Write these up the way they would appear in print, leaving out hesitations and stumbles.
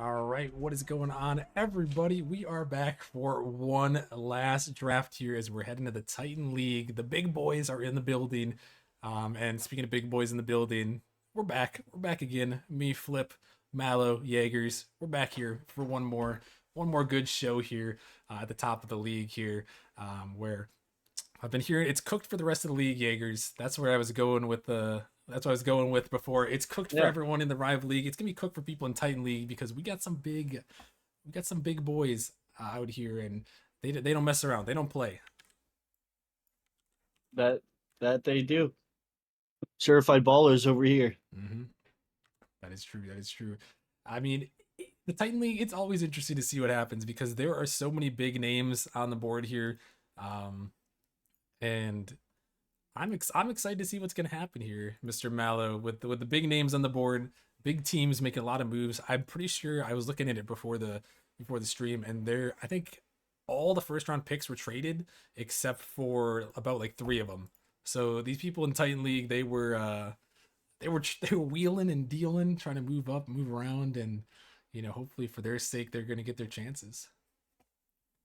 All right, what is going on, everybody? We are back for one last draft here as we're heading to the Titan League. The big boys are in the building. And speaking of big boys in the building, we're back. We're back again. Me, Flip, Mallow, Jaegers. We're back here for one more good show here at the top of the league here, where I've been hearing it's cooked for the rest of the league, Jaegers. That's where I was going with the. That's what I was going with before. It's cooked for Yeah, everyone in the Rival League. It's gonna be cooked for people in Titan League because we got some big boys out here, and they don't mess around. They don't play. that that they do. Certified ballers over here. hmm That is true. That is true. I mean, the Titan League. It's always interesting to see what happens because there are so many big names on the board here, um, and I'm excited to see what's gonna happen here, Mr. Mallow, with the big names on the board, big teams making a lot of moves. I'm pretty sure I was looking at it before the stream, and there I think all the first round picks were traded except for about like three of them. So these people in Titan League, they were wheeling and dealing, trying to move up, move around, and hopefully for their sake, they're gonna get their chances.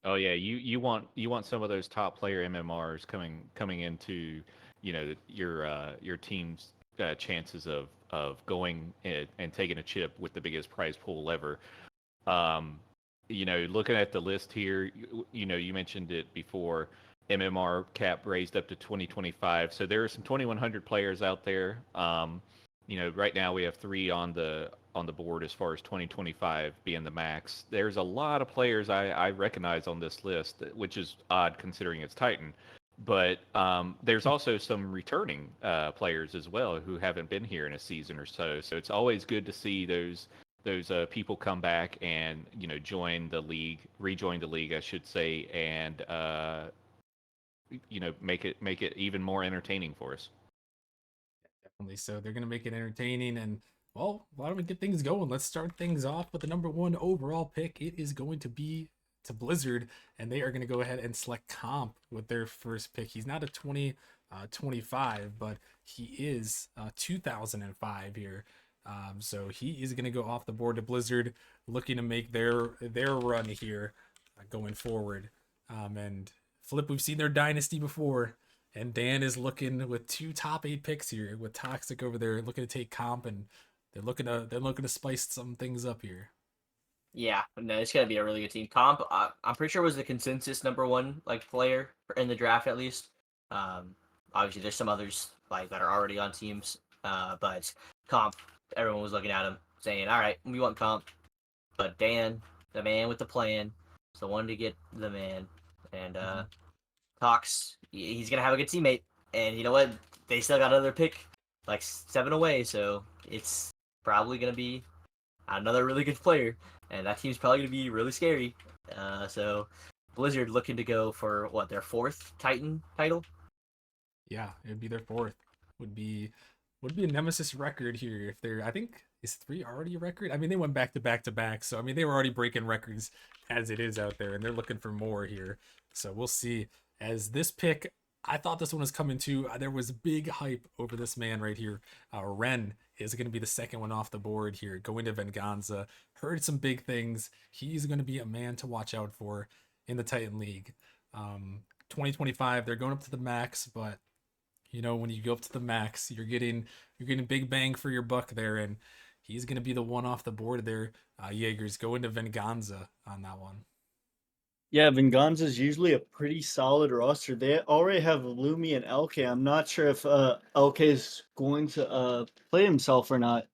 Oh yeah, you want some of those top player MMRs coming into your team's chances of going and taking a chip with the biggest prize pool ever. Um, looking at the list here, you mentioned it before. MMR cap raised up to 2025, so there are some 2100 players out there. Right now we have three on the board as far as 2025 being the max. There's a lot of players I recognize on this list, which is odd considering it's Titan. But there's also some returning players as well who haven't been here in a season or so. So it's always good to see those people come back and join the league, rejoin the league, I should say, and make it even more entertaining for us. Definitely. So they're gonna make it entertaining, and well, why don't we get things going? Let's start things off with the number one overall pick. It is going to be to Blizzard, and they are going to go ahead and select Comp with their first pick. He's not a 2025, but he is 2005 here. So he is going to go off the board to Blizzard, looking to make their run here going forward. And Flip, we've seen their dynasty before. And Dan is looking with two top eight picks here with Toxic over there, looking to take Comp, and they're looking to spice some things up here. Yeah, no, it's gonna be a really good team. Comp, I'm pretty sure was the consensus number one player in the draft at least. Um, Obviously there's some others that are already on teams. But Comp, everyone was looking at him saying, "All right, we want Comp," but Dan, the man with the plan, is the one to get the man, and Cox, he's gonna have a good teammate, and you know what? They still got another pick, like seven away, so it's probably gonna be another really good player, and that team's probably gonna be really scary. So Blizzard looking to go for what, their fourth Titan title? Yeah, it would be their fourth. Would be would be a Nemesis record here if they're. I think is three already a record. I mean, they went back to back to back, so I mean they were already breaking records as it is out there, and they're looking for more here. So we'll see. As this pick, I thought this one was coming too. There was big hype over this man right here. Ren is going to be the second one off the board here, going to Venganza. Heard some big things. He's going to be a man to watch out for in the Titan League. 2025, they're going up to the max, but when you go up to the max, you're getting big bang for your buck there, and he's gonna be the one off the board there. Jaeger's going to Venganza on that one. Yeah, Venganza is usually a pretty solid roster. They already have Lumi and LK. I'm not sure if LK is going to play himself or not.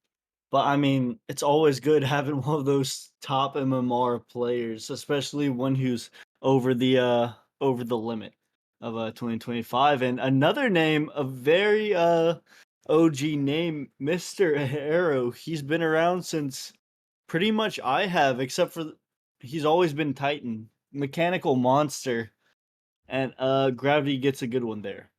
But I mean, it's always good having one of those top MMR players, especially one who's over the limit of 2025. And another name, a very OG name, Mr. Arrow. He's been around since pretty much I have, except for he's always been Titan, mechanical monster, and Gravity gets a good one there.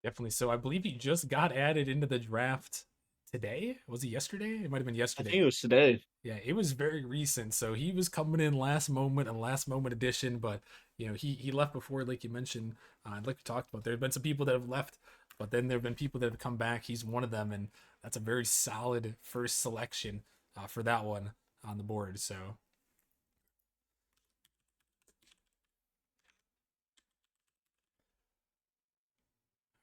Definitely. So I believe he just got added into the draft today. Was it yesterday? It might have been I think yesterday. it was today. Yeah, it was very recent. So he was coming in last moment, a last moment addition, but he left before, like you mentioned, like we talked about. There have been some people that have left, but then there have been people that have come back. He's one of them, and that's a very solid first selection for that one. on the board. So,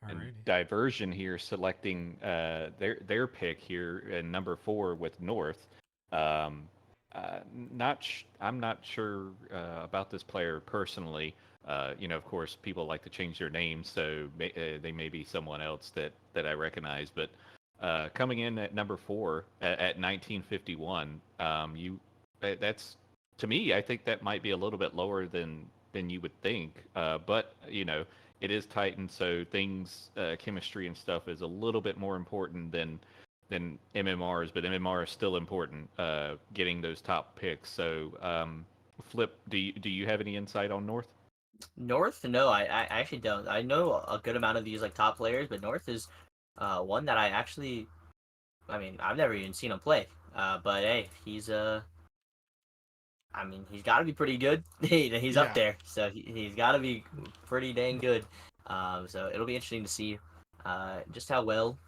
And alrighty. Diversion here selecting their pick here in number 4 with North. Um, I'm not sure about this player personally. Of course, people like to change their names, so they may be someone else that I recognize. But coming in at number 4 at 1951, that's to me, I think that might be a little bit lower than you would think. But it is Titan, so things, chemistry and stuff is a little bit more important than MMRs, but MMR is still important, getting those top picks. So, Flip, do you have any insight on North? North? No, I actually don't. I know a good amount of these like top players, but North is one that I mean, I've never even seen him play. But hey, I mean, he's got to be pretty good. He's up Yeah. there, so he's got to be pretty dang good. So it'll be interesting to see just how well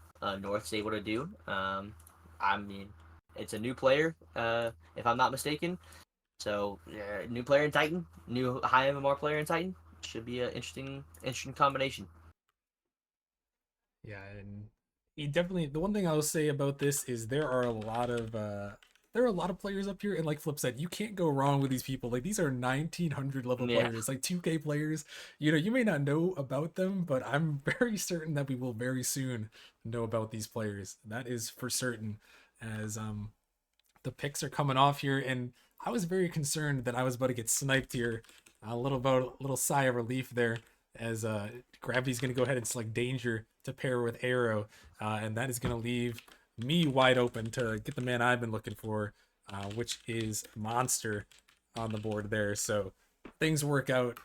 North's able to do. I mean, it's a new player, if I'm not mistaken. So new player in Titan, new high MMR player in Titan should be an interesting combination. Yeah, and he definitely, the one thing I'll say about this is there are a lot of players up here, and like Flip said, you can't go wrong with these people. Like these are 1900 level Yeah, players, like 2K players. You may not know about them, but I'm very certain that we will very soon know about these players. That is for certain, as the picks are coming off here, and I was very concerned that I was about to get sniped here. A little sigh of relief there, as Gravity's going to go ahead and select Danger to pair with Arrow, and that is going to leave me wide open to get the man I've been looking for, which is Monster on the board there. So things work out.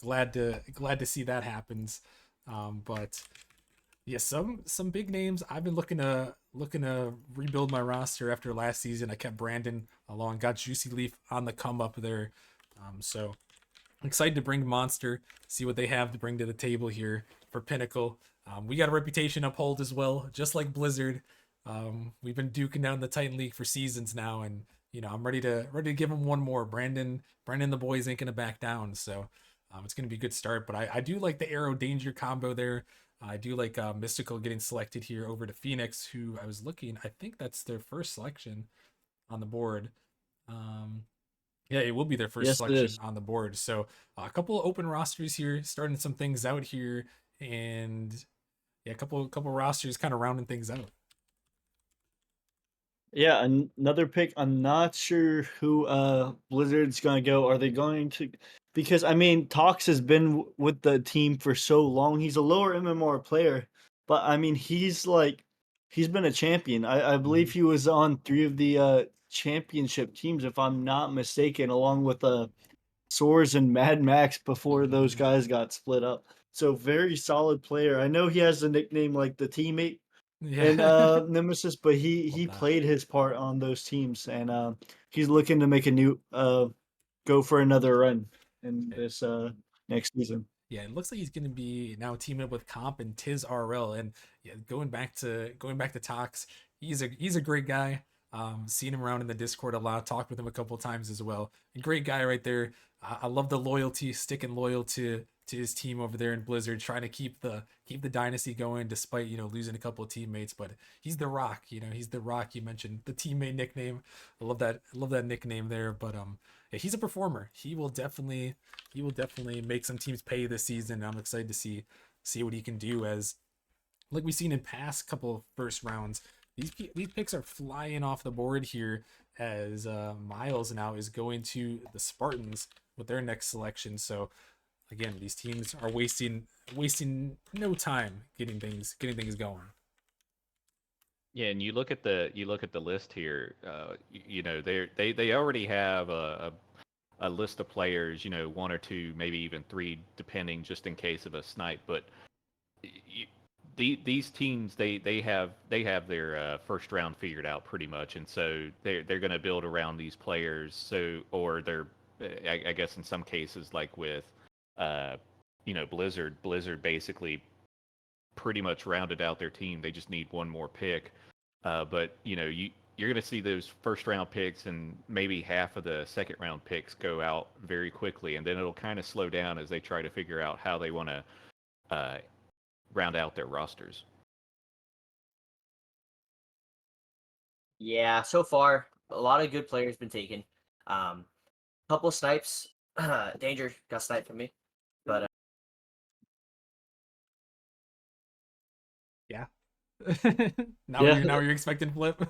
Glad to see that happens. But yeah, some big names. I've been looking to rebuild my roster after last season. I kept Brandon along, got Juicy Leaf on the come up there. So I'm excited to bring Monster, see what they have to bring to the table here for Pinnacle. We got a reputation to uphold as well, just like Blizzard. We've been duking down the Titan League for seasons now, and I'm ready to give him one more. Brandon, the boys ain't gonna back down, so it's gonna be a good start. But I do like the Arrow Danger combo there. I do like Mystical getting selected here over to Phoenix, who I was looking. I think that's their first selection on the board. Um, yeah, it will be their first Yes, it selection is. on the board. So a couple of open rosters here, starting some things out here, and yeah, a couple rosters kind of rounding things out. Yeah, another pick. I'm not sure who Blizzard's gonna go. Are they going to? Because I mean, Tox has been with the team for so long. He's a lower MMR player, but I mean, he's been a champion. I believe Mhm. he was on 3 of the championship teams, if I'm not mistaken, along with Soars and Mad Max before those Mhm. guys got split up. So very solid player. I know he has a nickname like the teammate Yeah, in Nemesis, but he love he that. played his part on those teams, and he's looking to make a new go for another run in Eh, this next season. Yeah, it looks like he's going to be now teaming up with Comp and Tiz RL, and yeah, going back to Tox, he's a great guy. Seen him around in the Discord a lot, talked with him a couple times as well. A great guy right there. I love the loyalty, sticking loyal to his team over there in Blizzard, trying to keep the dynasty going despite losing a couple of teammates. But he's the Rock. He's the Rock. You mentioned the teammate nickname. I love that. I love that nickname there. But yeah, he's a performer. He will definitely make some teams pay this season. I'm excited to see what he can do, as like we've seen in past couple of first rounds. These picks are flying off the board here, as Miles now is going to the Spartans with their next selection. So again, these teams are wasting no time getting things going. Yeah, and you look at the list here. They already have a list of players. One or two, maybe even three, depending, just in case of a snipe. But you, these teams, they have their first round figured out pretty much, and so they're going to build around these players. So, or they're, I guess in some cases, like with uh, Blizzard basically pretty much rounded out their team. They just need one more pick. But you're going to see those first round picks and maybe half of the second round picks go out very quickly, and then it'll kind of slow down as they try to figure out how they want to uh, round out their rosters. Yeah, so far a lot of good players been taken. Couple of snipes. Danger got sniped from me, but Yeah. Yeah. Now you're expecting flip.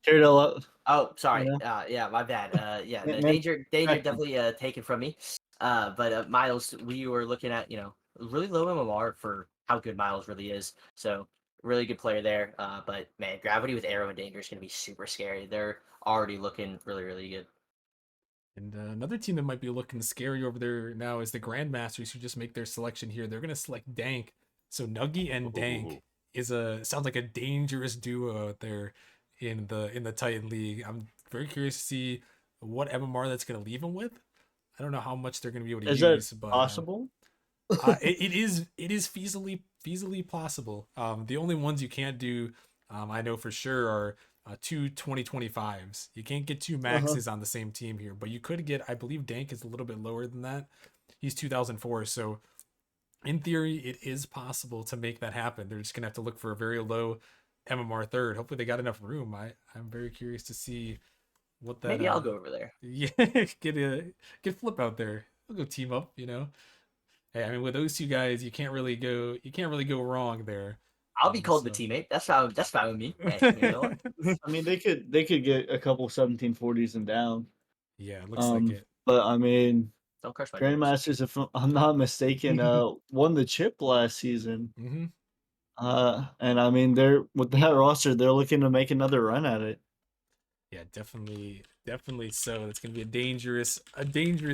Carried a lot. oh, sorry. know? Yeah, my bad. Yeah, no, Man, danger definitely taken from me. But Miles, we were looking at really low MMR for how good Miles really is. So really good player there. But man, Gravity with Arrow and Danger is gonna be super scary. They're already looking really really good. And another team that might be looking scary over there now is the Grandmasters, who just make their selection here. They're gonna select Dank. So Nuggy and Dank Ooh. sounds like a dangerous duo out there in the Titan League. I'm very curious to see what MMR that's gonna leave them with. I don't know how much they're gonna be able to is that use, but possible? it is feasibly possible. The only ones you can't do, I know for sure, are two 2025s. You can't get two Uh-huh. maxes on the same team here, but you could get. I believe Dank is a little bit lower than that. He's 2004, so in theory, it is possible to make that happen. They're just gonna have to look for a very low MMR third. Hopefully, they got enough room. I'm very curious to see what that Maybe I'll go over there. yeah get Flip out there. We'll go team up. Hey, I mean, with those two guys, you can't really go wrong there. I'll be called the So teammate. That's fine with me. Hey, you know what? I mean, they could get a couple 1740s and down. yeah, it looks like it. But I mean, Don't crush my dreams. Grandmasters, if I'm not mistaken, won the chip last season. hmm And I mean, they're with that roster, they're looking to make another run at it. Yeah, definitely. So it's gonna be a dangerous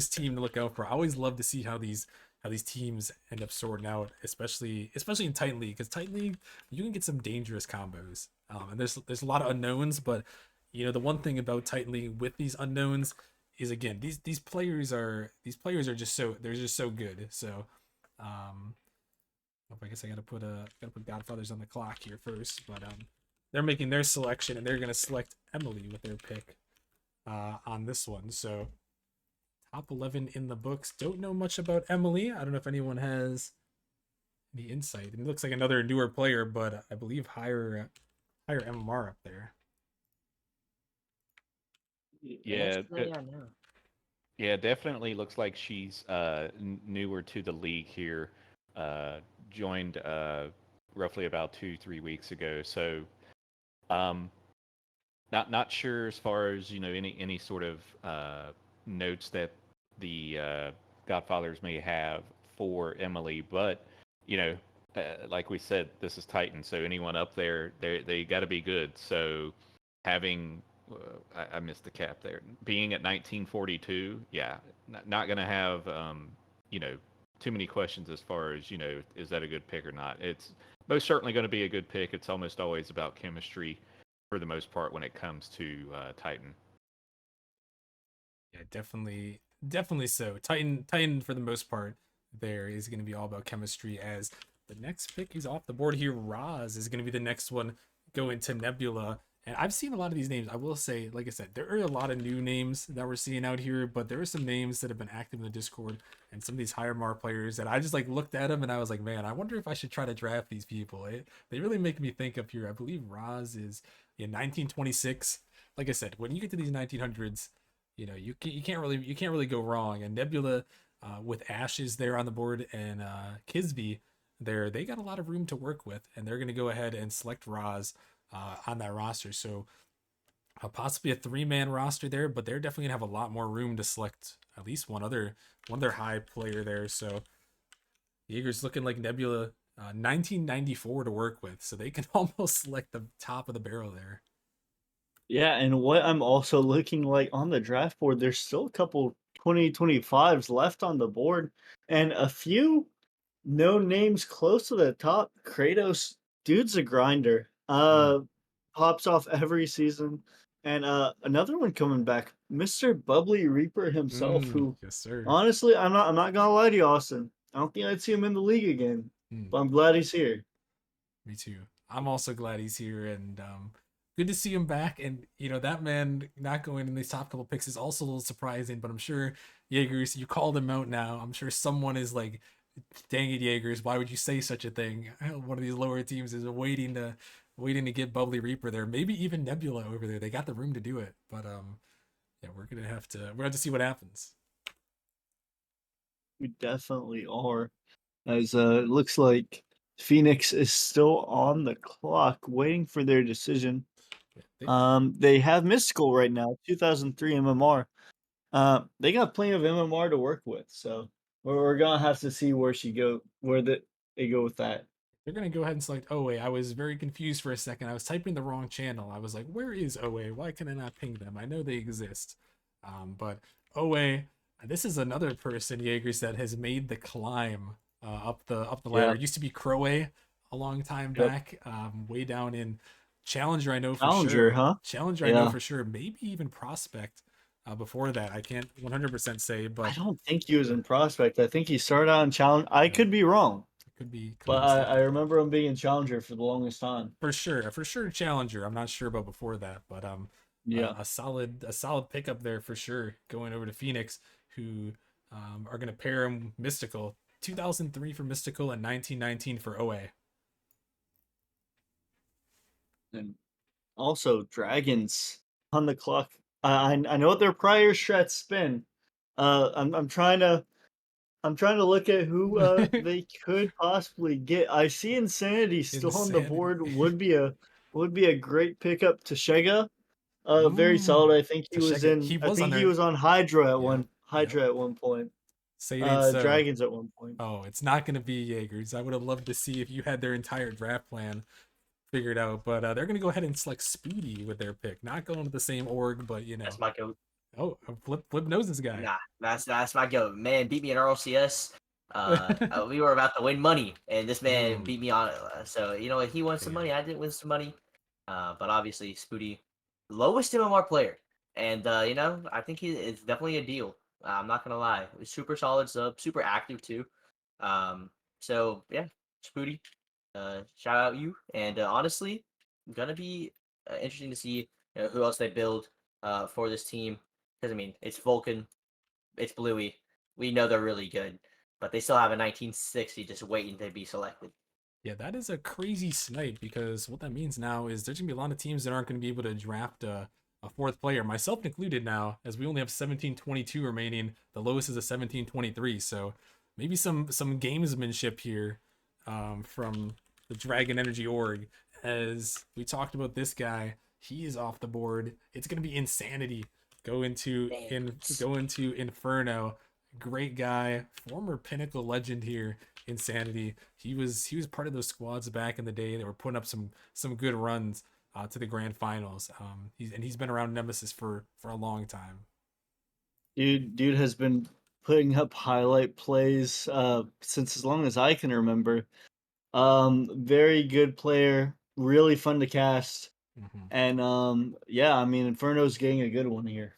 team to look out for. I always love to see how these teams end up sorting out, especially in Titan League, because Titan League you can get some dangerous combos. And there's a lot of unknowns, but the one thing about Titan League with these unknowns is, again, these players are just so good. So I guess I gotta put Godfathers on the clock here first, but they're making their selection and they're gonna select Emily with their pick on this one. So top 11 in the books. Don't know much about Emily. I don't know if anyone has any insight. It looks like another newer player, but I believe higher MMR up there. Yeah, Yeah, no. yeah, definitely looks like she's newer to the league here. Joined roughly about 2 3 weeks ago. So um, not sure as far as any sort of notes that the Godfathers may have for Emily, but you know, like we said, this is Titan, so anyone up there, they got to be good. So having I missed the cap there. Being at 1942, yeah, not gonna have you know too many questions as far as is that a good pick or not. It's most certainly going to be a good pick. It's almost always about chemistry for the most part when it comes to Titan. Yeah, definitely so. Titan for the most part there is going to be all about chemistry. As the next pick is off the board here, Roz is going to be the next one going to Nebula. And I've seen a lot of these names. I will say, like I said, there are a lot of new names that we're seeing out here, but there are some names that have been active in the Discord and some of these higher mar players that I just like looked at them and I was like, man, I wonder if I should try to draft these people. They really make me think up here. I believe Roz is in 1926. Like I said, when you get to these 1900s, you can't really go wrong. And Nebula, with Ashes there on the board and Kisby there, they got a lot of room to work with, and they're going to go ahead and select Roz on that roster. So possibly a 3-man roster there, but they're definitely gonna have a lot more room to select at least one other high player there. So Jaeger's looking like Nebula 1994 to work with, so they can almost select the top of the barrel there. Yeah, and what I'm also looking like on the draft board, there's still a couple 2025s left on the board, and a few no names close to the top. Kratos, dude's a grinder. Pops off every season. And another one coming back, Mr. Bubbly Reaper himself, who Yes, sir. honestly, I'm not gonna lie to you, Austin. I don't think I'd see him in the league again. Mm, But I'm glad he's here. me too. I'm also glad he's here, and good to see him back. And that man not going in these top couple picks is also a little surprising. But I'm sure Jaegers, you called him out now. I'm sure someone is like, "Dang it, Jaegers, why would you say such a thing?" One of these lower teams is waiting to get Bubbly Reaper there. Maybe even Nebula over there. They got the room to do it. But yeah, we're gonna have to see what happens. We definitely are. As it looks like Phoenix is still on the clock, waiting for their decision. Yeah, they, They have Mystical right now, 2003 MMR. They got plenty of MMR to work with, so we're gonna have to see they go with that. they're gonna go ahead and select OA. I was very confused for a second. I was typing the wrong channel. I was like, "Where is OA? Why can I not ping them? I know they exist." But OA, this is another person, Jaegers, that has made the climb up the ladder. Yeah. It used to be Crowe a long time Yep. back, way down in Challenger. I know for Challenger, sure. huh? Challenger, I know Yeah. for sure. Maybe even Prospect. Before that, I can't 100% say, I but don't think he was in Prospect. I think he started out in Challenge. I yeah, could be wrong, could be but I mistaken. remember him being in Challenger for the longest time. For sure, Challenger. I'm not sure about before that, but Yeah. a solid pickup there for sure. Going over to Phoenix, who are gonna pair him with Mystical. 2003 for Mystical and 1919 for OA. And also Dragons on the clock. I know what their prior strats been. I'm trying to look at who they could possibly get. I see Insanity still on the Insanity. board. Would be a great pickup to Shega. Very Mm. solid. I think he was Tashega, in. he I was on think he there. was on Hydra at Yep, one yep. Hydra at one point. Say it ain't so. Dragons at one point. Oh, it's not gonna be Jaegers. I would have loved to see if you had their entire draft plan figured out, but they're gonna go ahead and select Spoody with their pick. Not going to the same org, but That's my goat. oh, Flip knows this guy. Nah, that's my goat. Man beat me in RLCS. We were about to win money, and this man Mm, beat me on it. So you know what? He won some damn. money. I didn't win some money. But obviously, Spoody, lowest MMR player, and I think it's definitely a deal. I'm not gonna lie. Super solid sub, super active too. Um, so yeah, Spoody, shout out you. And honestly, gonna be interesting to see who else they build for this team. Because I mean, it's Vulcan, it's Bluey. We know they're really good, but they still have a 1960 just waiting to be selected. Yeah, that is a crazy snipe because what that means now is there's gonna be a lot of teams that aren't gonna be able to draft a fourth player, myself included now, as we only have 1722 remaining. The lowest is a 1723, so maybe some gamesmanship here from the Dragon Energy org. As we talked about this guy, he is off the board. It's gonna be Insanity. Man, Go into Inferno. Great guy, former Pinnacle legend here. Insanity. He was part of those squads back in the day that were putting up some good runs to the grand finals. He's been around Nemesis for a long time. Dude has been putting up highlight plays since as long as I can remember. Very good player, really fun to cast. Mm-hmm. And yeah, I mean Inferno's getting a good one here.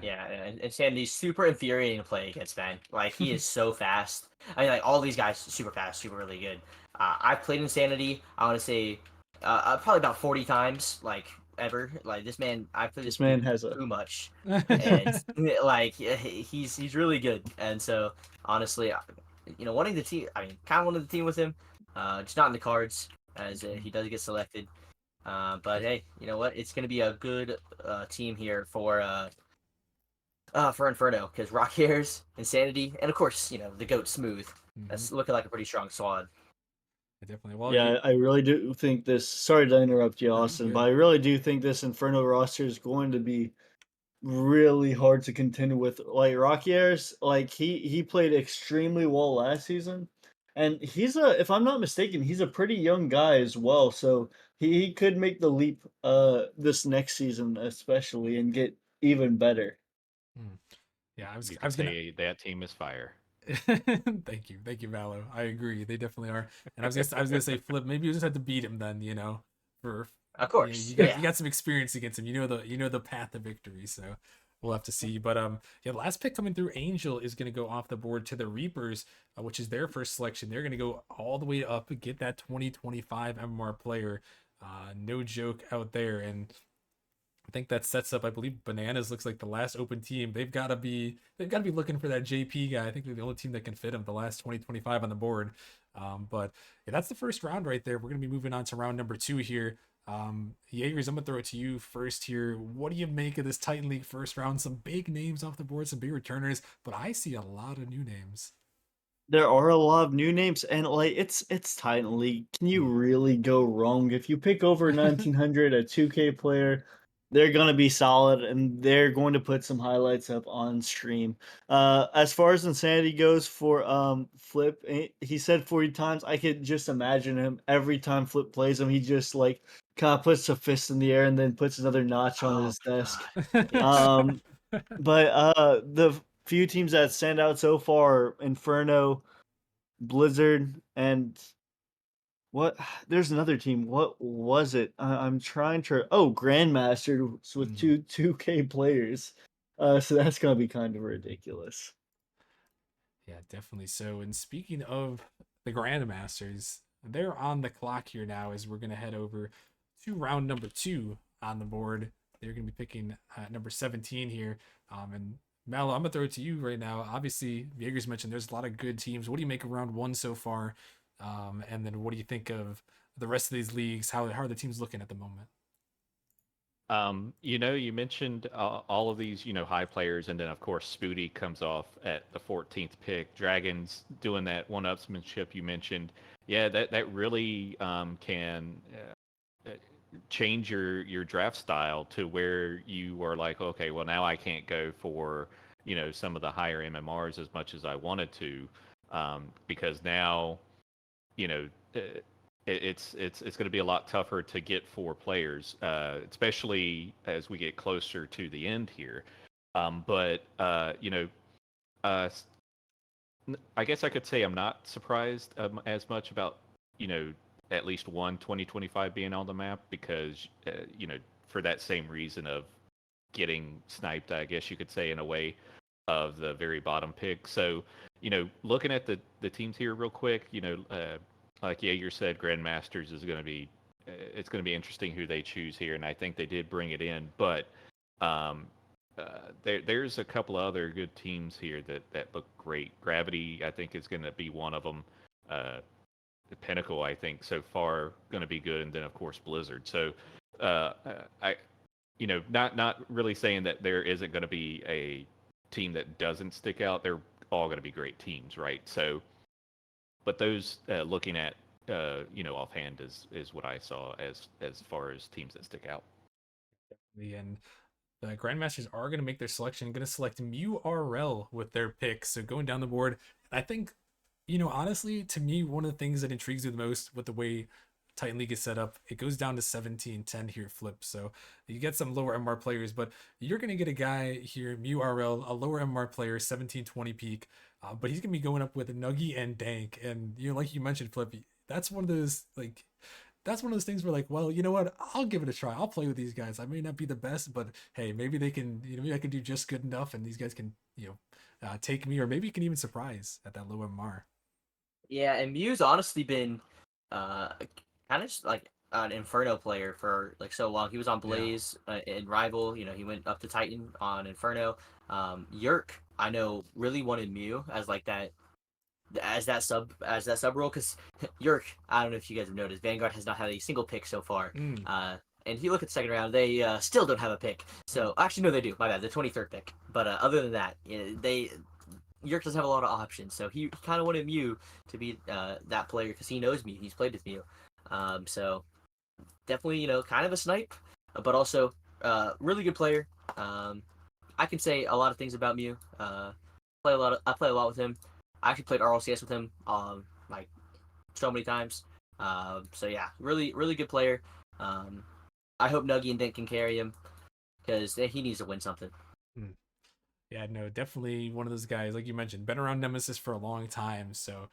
Yeah. yeah, and Sandy's super infuriating to play against, man. Like he is so fast. I mean, like all these guys, super fast, super really good. I've played Insanity. I want to say, probably about 40 times, like ever. Like this man, I played this This man dude has a too much, and like he's really good. And so honestly, wanting the team. I mean, kind of wanted the team with him. Just not in the cards, as he does get selected. But hey, you know what? It's gonna be a good team here for Inferno because Rock Hairs, Insanity, and of course, the GOAT Smooth. Mm-hmm. That's looking like a pretty strong squad. Definitely. Well, Yeah, I really do think this. Sorry to interrupt you, no, you're Austin, but good. I really do think this Inferno roster is going to be really hard to contend with. Like Rockiers, like he played extremely well last season, and if I'm not mistaken, he's a pretty young guy as well. So he could make the leap this next season, especially, and get even better. Mm. Yeah, I was You I could was gonna say that team is fire. thank you, Valo. I agree. They definitely are. And I was gonna say Flip. Maybe you just had to beat him then. For Of yeah, course, you got yeah. you got some experience against him. You know the path to victory. So we'll have to see. But yeah, the last pick coming through, Angel is gonna go off the board to the Reapers, which is their first selection. They're gonna go all the way up, get that 2025 MMR player. No joke out there. And I think that sets up. I believe Bananas looks like the last open team. They've got to be looking for that JP guy. I think they're the only team that can fit him. The last 2025 on the board. But yeah, that's the first round right there. We're gonna be moving on to round number 2 here. Jaegers, I'm gonna throw it to you first here. What do you make of this Titan League first round? Some big names off the board, some big returners, but I see a lot of new names. There are a lot of new names, and like it's Titan League. Can you really go wrong if you pick over 1900 a 2K player? They're gonna be solid, and they're going to put some highlights up on stream. As far as insanity goes for Flip, he said 40 times. I could just imagine him every time Flip plays him. He just like kind of puts a fist in the air and then puts another notch on Oh his my desk. god. Yes. But the few teams that stand out so far are Inferno, Blizzard, and what? There's another team. What was it? I'm trying to. Oh, Grandmasters with Mm. 2K players. So that's gonna be kind of ridiculous. Yeah, definitely. So, and speaking of the Grandmasters, they're on the clock here now as we're going to head over to round number 2 on the board. They're going to be picking number 17 here. And Mallow, I'm going to throw it to you right now. Obviously, Jaegers mentioned there's a lot of good teams. What do you make of round 1 so far? And then what do you think of the rest of these leagues? How are the teams looking at the moment? You mentioned all of these, high players, and then of course Spooty comes off at the 14th pick. Dragons doing that one-upsmanship you mentioned. Yeah, that really can change your draft style to where you are like, okay, well now I can't go for some of the higher MMRs as much as I wanted to, because now you know, it's going to be a lot tougher to get 4 players, especially as we get closer to the end here. But uh, I guess I could say I'm not surprised as much about at least one 2025 being on the map because for that same reason of getting sniped, I guess you could say in a way of the very bottom pick. So, looking at the teams here real quick, like Jaeger said, Grandmasters is going to be it's going to be interesting who they choose here, and I think they did bring it in, but um, there's a couple of other good teams here that look great. Gravity, I think, is going to be one of them. The Pinnacle, I think, so far going to be good, and then of course Blizzard. So, uh, I not really saying that there isn't going to be a team that doesn't stick out. They're all going to be great teams, right? So, but those looking at offhand is what I saw as far as teams that stick out. And the Grandmasters are going to make their selection, going to select MuRL with their pick. So going down the board, I think, honestly, to me, one of the things that intrigues me the most with the way Titan League is set up, it goes down to 17-10 here flip. So you get some lower MR players, but you're going to get a guy here, MuRL, a lower MR player, 17-20 peak. But he's going to be going up with Nuggy and Dank. And, like you mentioned, Flip, that's one of those, like, that's one of those things where like, well, you know what? I'll give it a try. I'll play with these guys. I may not be the best, but hey, maybe they can, maybe I can do just good enough, and these guys can, take me, or maybe you can even surprise at that low MR. Yeah, and Mew's honestly been uh kind of just like an Inferno player for like so long. He was on Yeah. Blaze in Rival. He went up to Titan on Inferno. Yerk, I know, really wanted Mew as like that as that sub role because Yerk, I don't know if you guys have noticed, Vanguard has not had a single pick so far. Mm. And if you look at the second round, they still don't have a pick. So actually, no, they do. My bad, the 23rd pick. But other than that, Yerk doesn't have a lot of options. So he kind of wanted Mew to be that player because he knows Mew. He's played with Mew. So definitely, kind of a snipe, but also really good player. I can say a lot of things about Mew. I play a lot with him. I actually played RLCS with him like so many times. So yeah, really really good player. Um, I hope Nuggy and Dent can carry him because he needs to win something. Mm. Yeah, no, definitely one of those guys, like you mentioned, been around Nemesis for a long time. So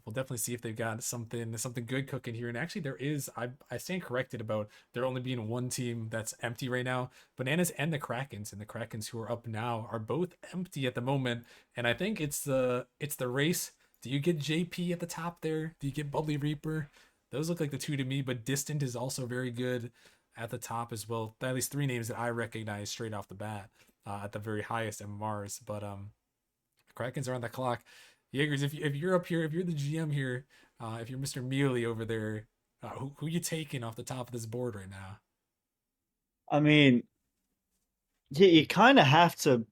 we'll definitely see if they've got something good cooking here. And actually, there is. I stand corrected about there only being one team that's empty right now. Bananas and the Krakens, who are up now are both empty at the moment. And I think it's the race. Do you get JP at the top there? Do you get Bubbly Reaper? Those look like the two to me, but Distant is also very good at the top as well. At least three names that I recognize straight off the bat at the very highest MMRs. But Krakens are on the clock. Jaegers, if you're up here, if you're the GM here, if you're Mr. Mealy over there, who you taking off the top of this board right now? I mean, you kind of have to.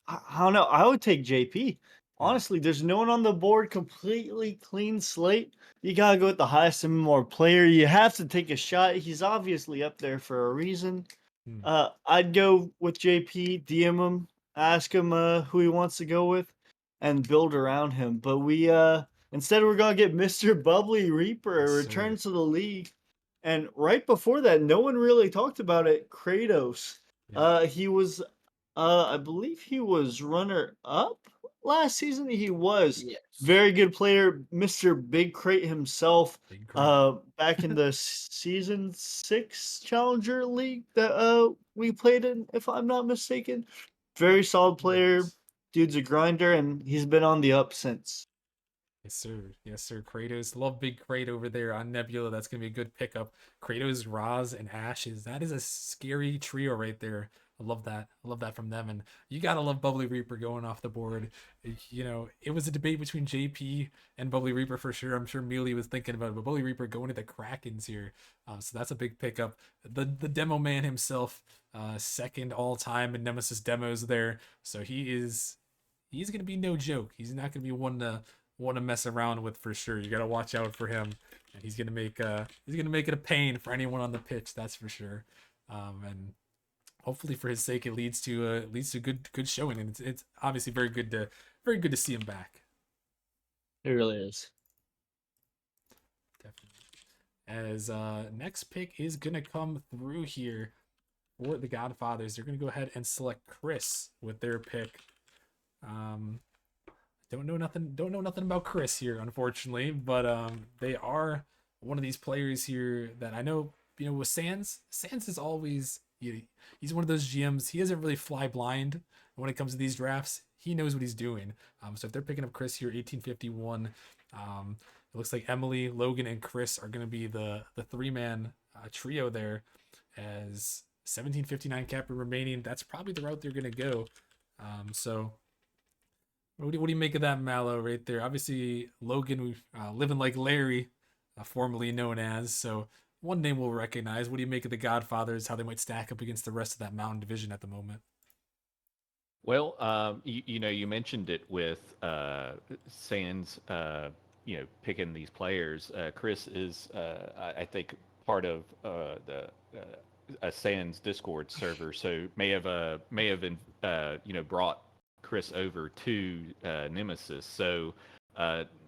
I don't know. I would take JP. Honestly, there's no one on the board. Completely clean slate. You gotta go with the highest and more player. You have to take a shot. He's obviously up there for a reason. Hmm. I'd go with JP. DM him, ask him who he wants to go with, and build around him. But instead we're gonna get Mr. Bubbly Reaper Yes, return sir. to the league. And right before that, no one really talked about it. Kratos. Yeah. He was I believe he was runner up last season. He was Yes. very good player, Mr. Big Crate himself. Big crate. Back in the season 6 Challenger League that we played in, if I'm not mistaken. Very solid player. Nice. Dude's a grinder, and he's been on the up since. Yes, sir. Yes, sir. Kratos. Love Big Crate over there on Nebula. That's going to be a good pickup. Kratos, Roz, and Ashes. That is a scary trio right there. I love that. I love that from them. And you got to love Bubbly Reaper going off the board. You know, it was a debate between JP and Bubbly Reaper for sure. I'm sure Mealy was thinking about it, but Bubbly Reaper going to the Krakens here. So that's a big pickup. The demo man himself, second all time in Nemesis demos there. So he's going to be no joke. He's not going to be one to mess around with for sure. You got to watch out for him, and he's gonna make it a pain for anyone on the pitch. That's for sure. And hopefully for his sake, it leads to good showing, and it's obviously very good to see him back. It really is. Definitely. As next pick is gonna come through here for the Godfathers. They're gonna go ahead and select Chris with their pick. Don't know nothing about Chris here, unfortunately, but they are one of these players here that I know, you know, with Sands is always, he's one of those GMs. He doesn't really fly blind when it comes to these drafts. He knows what he's doing. So if they're picking up Chris here, 1851, it looks like Emily, Logan, and Chris are going to be the three-man trio there, as 1759 cap remaining. That's probably the route they're going to go. So what do you make of that, Mallow, right there? Obviously, Logan, living like Larry, formerly known as. So one name we'll recognize. What do you make of the Godfathers? How they might stack up against the rest of that Mountain Division at the moment? Well, you know, you mentioned it with Sands, picking these players. Chris is, I think, part of a Sands Discord server, so may have brought Chris over to Nemesis. So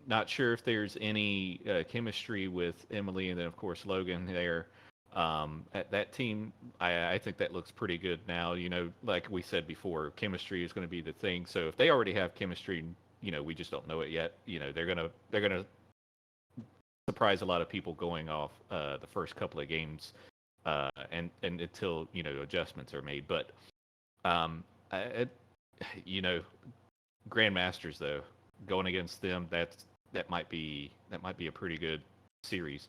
not sure if there's any chemistry with Emily, and then of course Logan there. At that team, I think that looks pretty good now. You know, like we said before, chemistry is going to be the thing. So if they already have chemistry, you know, we just don't know it yet. You know, they're gonna surprise a lot of people going off the first couple of games, and until adjustments are made. But I, you know, Grandmasters though, going against them, that might be a pretty good series.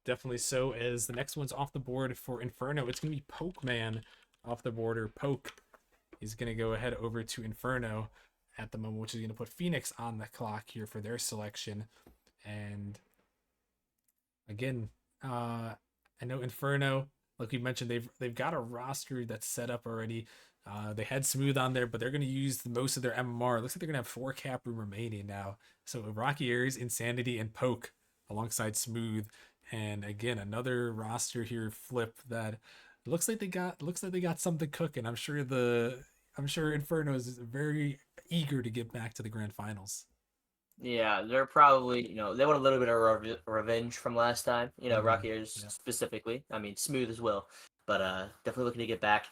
Definitely so. As the next one's off the board for Inferno, it's gonna be Poke Man off the board. Or Poke is gonna go ahead over to Inferno at the moment, which is gonna put Phoenix on the clock here for their selection. And again, I know Inferno, like we mentioned, they've got a roster that's set up already. They had Smooth on there, but they're going to use most of their MMR. It looks like they're going to have 4 cap room remaining now. So Rocky Aries, Insanity, and Poke alongside Smooth. And again, another roster here flip that looks like they got something cooking. I'm sure Inferno is very eager to get back to the grand finals. Yeah, they're probably, they want a little bit of revenge from last time. Rocky Airs Yeah. specifically. I mean, Smooth as well, but definitely looking to get back.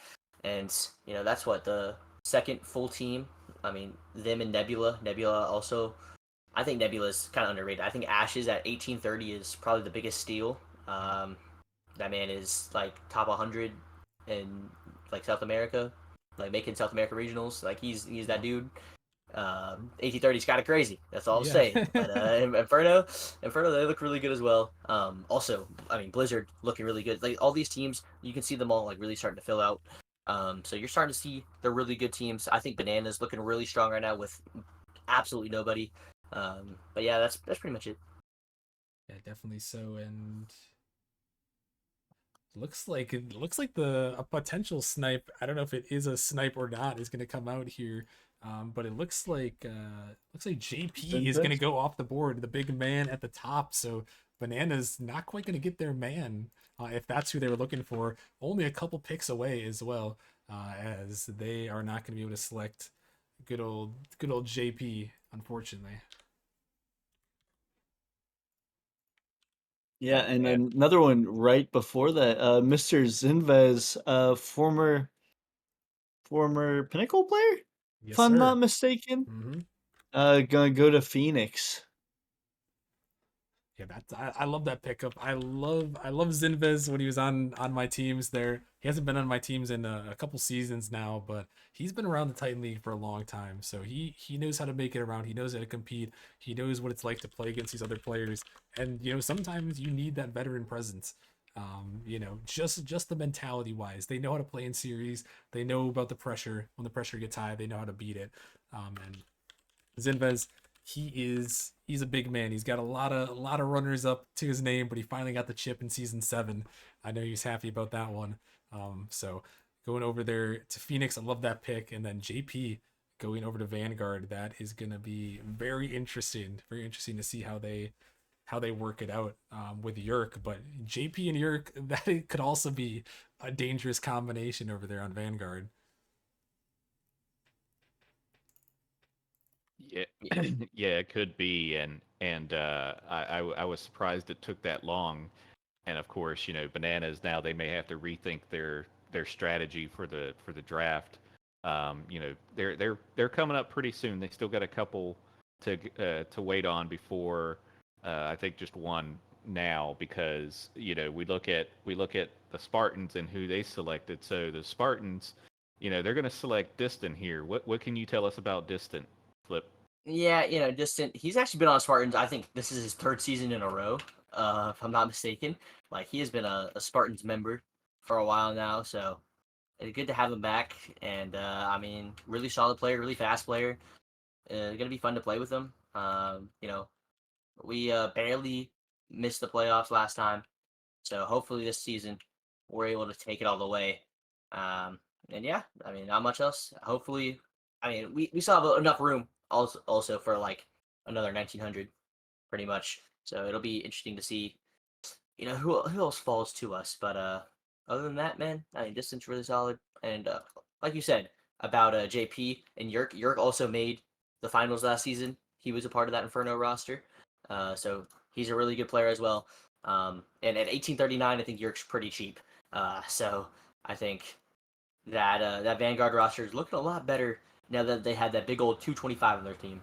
And that's what the second full team. I mean, them and Nebula. Nebula also. I think Nebula's kind of underrated. I think Ashes at 1830 is probably the biggest steal. That man is like top 100 in like South America, like making South America regionals. Like he's that dude. 1830's kind of crazy. That's all I'm Yeah. saying. But Inferno, they look really good as well. Also, I mean, Blizzard looking really good. Like all these teams, you can see them all like really starting to fill out. So you're starting to see they're really good teams. I think Bananas looking really strong right now with absolutely nobody. But yeah, that's pretty much it. Yeah, definitely so. And looks like the a potential snipe. I don't know if it is a snipe or not. Is going to come out here, but it looks like JP is going to Zinvest? go off the board. The big man at the top. So Bananas not quite going to get their man if that's who they were looking for. Only a couple picks away as well, as they are not going to be able to select good old JP. Unfortunately, Yeah, and Yeah. another one right before that, Mr. Zinvez, former Pinnacle player, if yes, I'm not sir. mistaken, Mm-hmm. gonna go to Phoenix. Yeah, I love that pickup. I love Zinvez when he was on my teams there. He hasn't been on my teams in a couple seasons now, but he's been around the Titan League for a long time. So he knows how to make it around. He knows how to compete. He knows what it's like to play against these other players. And sometimes you need that veteran presence. Just the mentality wise, they know how to play in series. They know about the pressure. When the pressure gets high, they know how to beat it. And Zinvez, he's a big man. He's got a lot of runners up to his name, but he finally got the chip in season 7. I know he's happy about that one. So going over there to Phoenix, I love that pick, and then JP going over to Vanguard. That is gonna be very interesting. Very interesting to see how they work it out with Yerk. But JP and Yerk, that could also be a dangerous combination over there on Vanguard. Yeah, Yeah. yeah, it could be, and I was surprised it took that long. And of course, bananas now they may have to rethink their strategy for the draft. They're coming up pretty soon. They still got a couple to wait on before I think just one now because we look at the Spartans and who they selected. So the Spartans, they're going to select Distant here. What can you tell us about Distant, Flip? Yeah, Distant. He's actually been on Spartans. I think this is his third season in a row, if I'm not mistaken. Like he has been a Spartans member for a while now, so it's good to have him back. And I mean, really solid player, really fast player. Gonna be fun to play with him. We barely missed the playoffs last time, so hopefully this season we're able to take it all the way. Um, and yeah, I mean, not much else. Hopefully, I mean, we still have enough room also for like another 1900, pretty much. So it'll be interesting to see, who else falls to us. But other than that, man, I mean, distance really solid. And like you said about JP and Yerk, Yerk also made the finals last season. He was a part of that Inferno roster. So he's a really good player as well. And at 1839, I think Yerk's pretty cheap. So I think that Vanguard roster is looking a lot better now that they had that big old 225 on their team.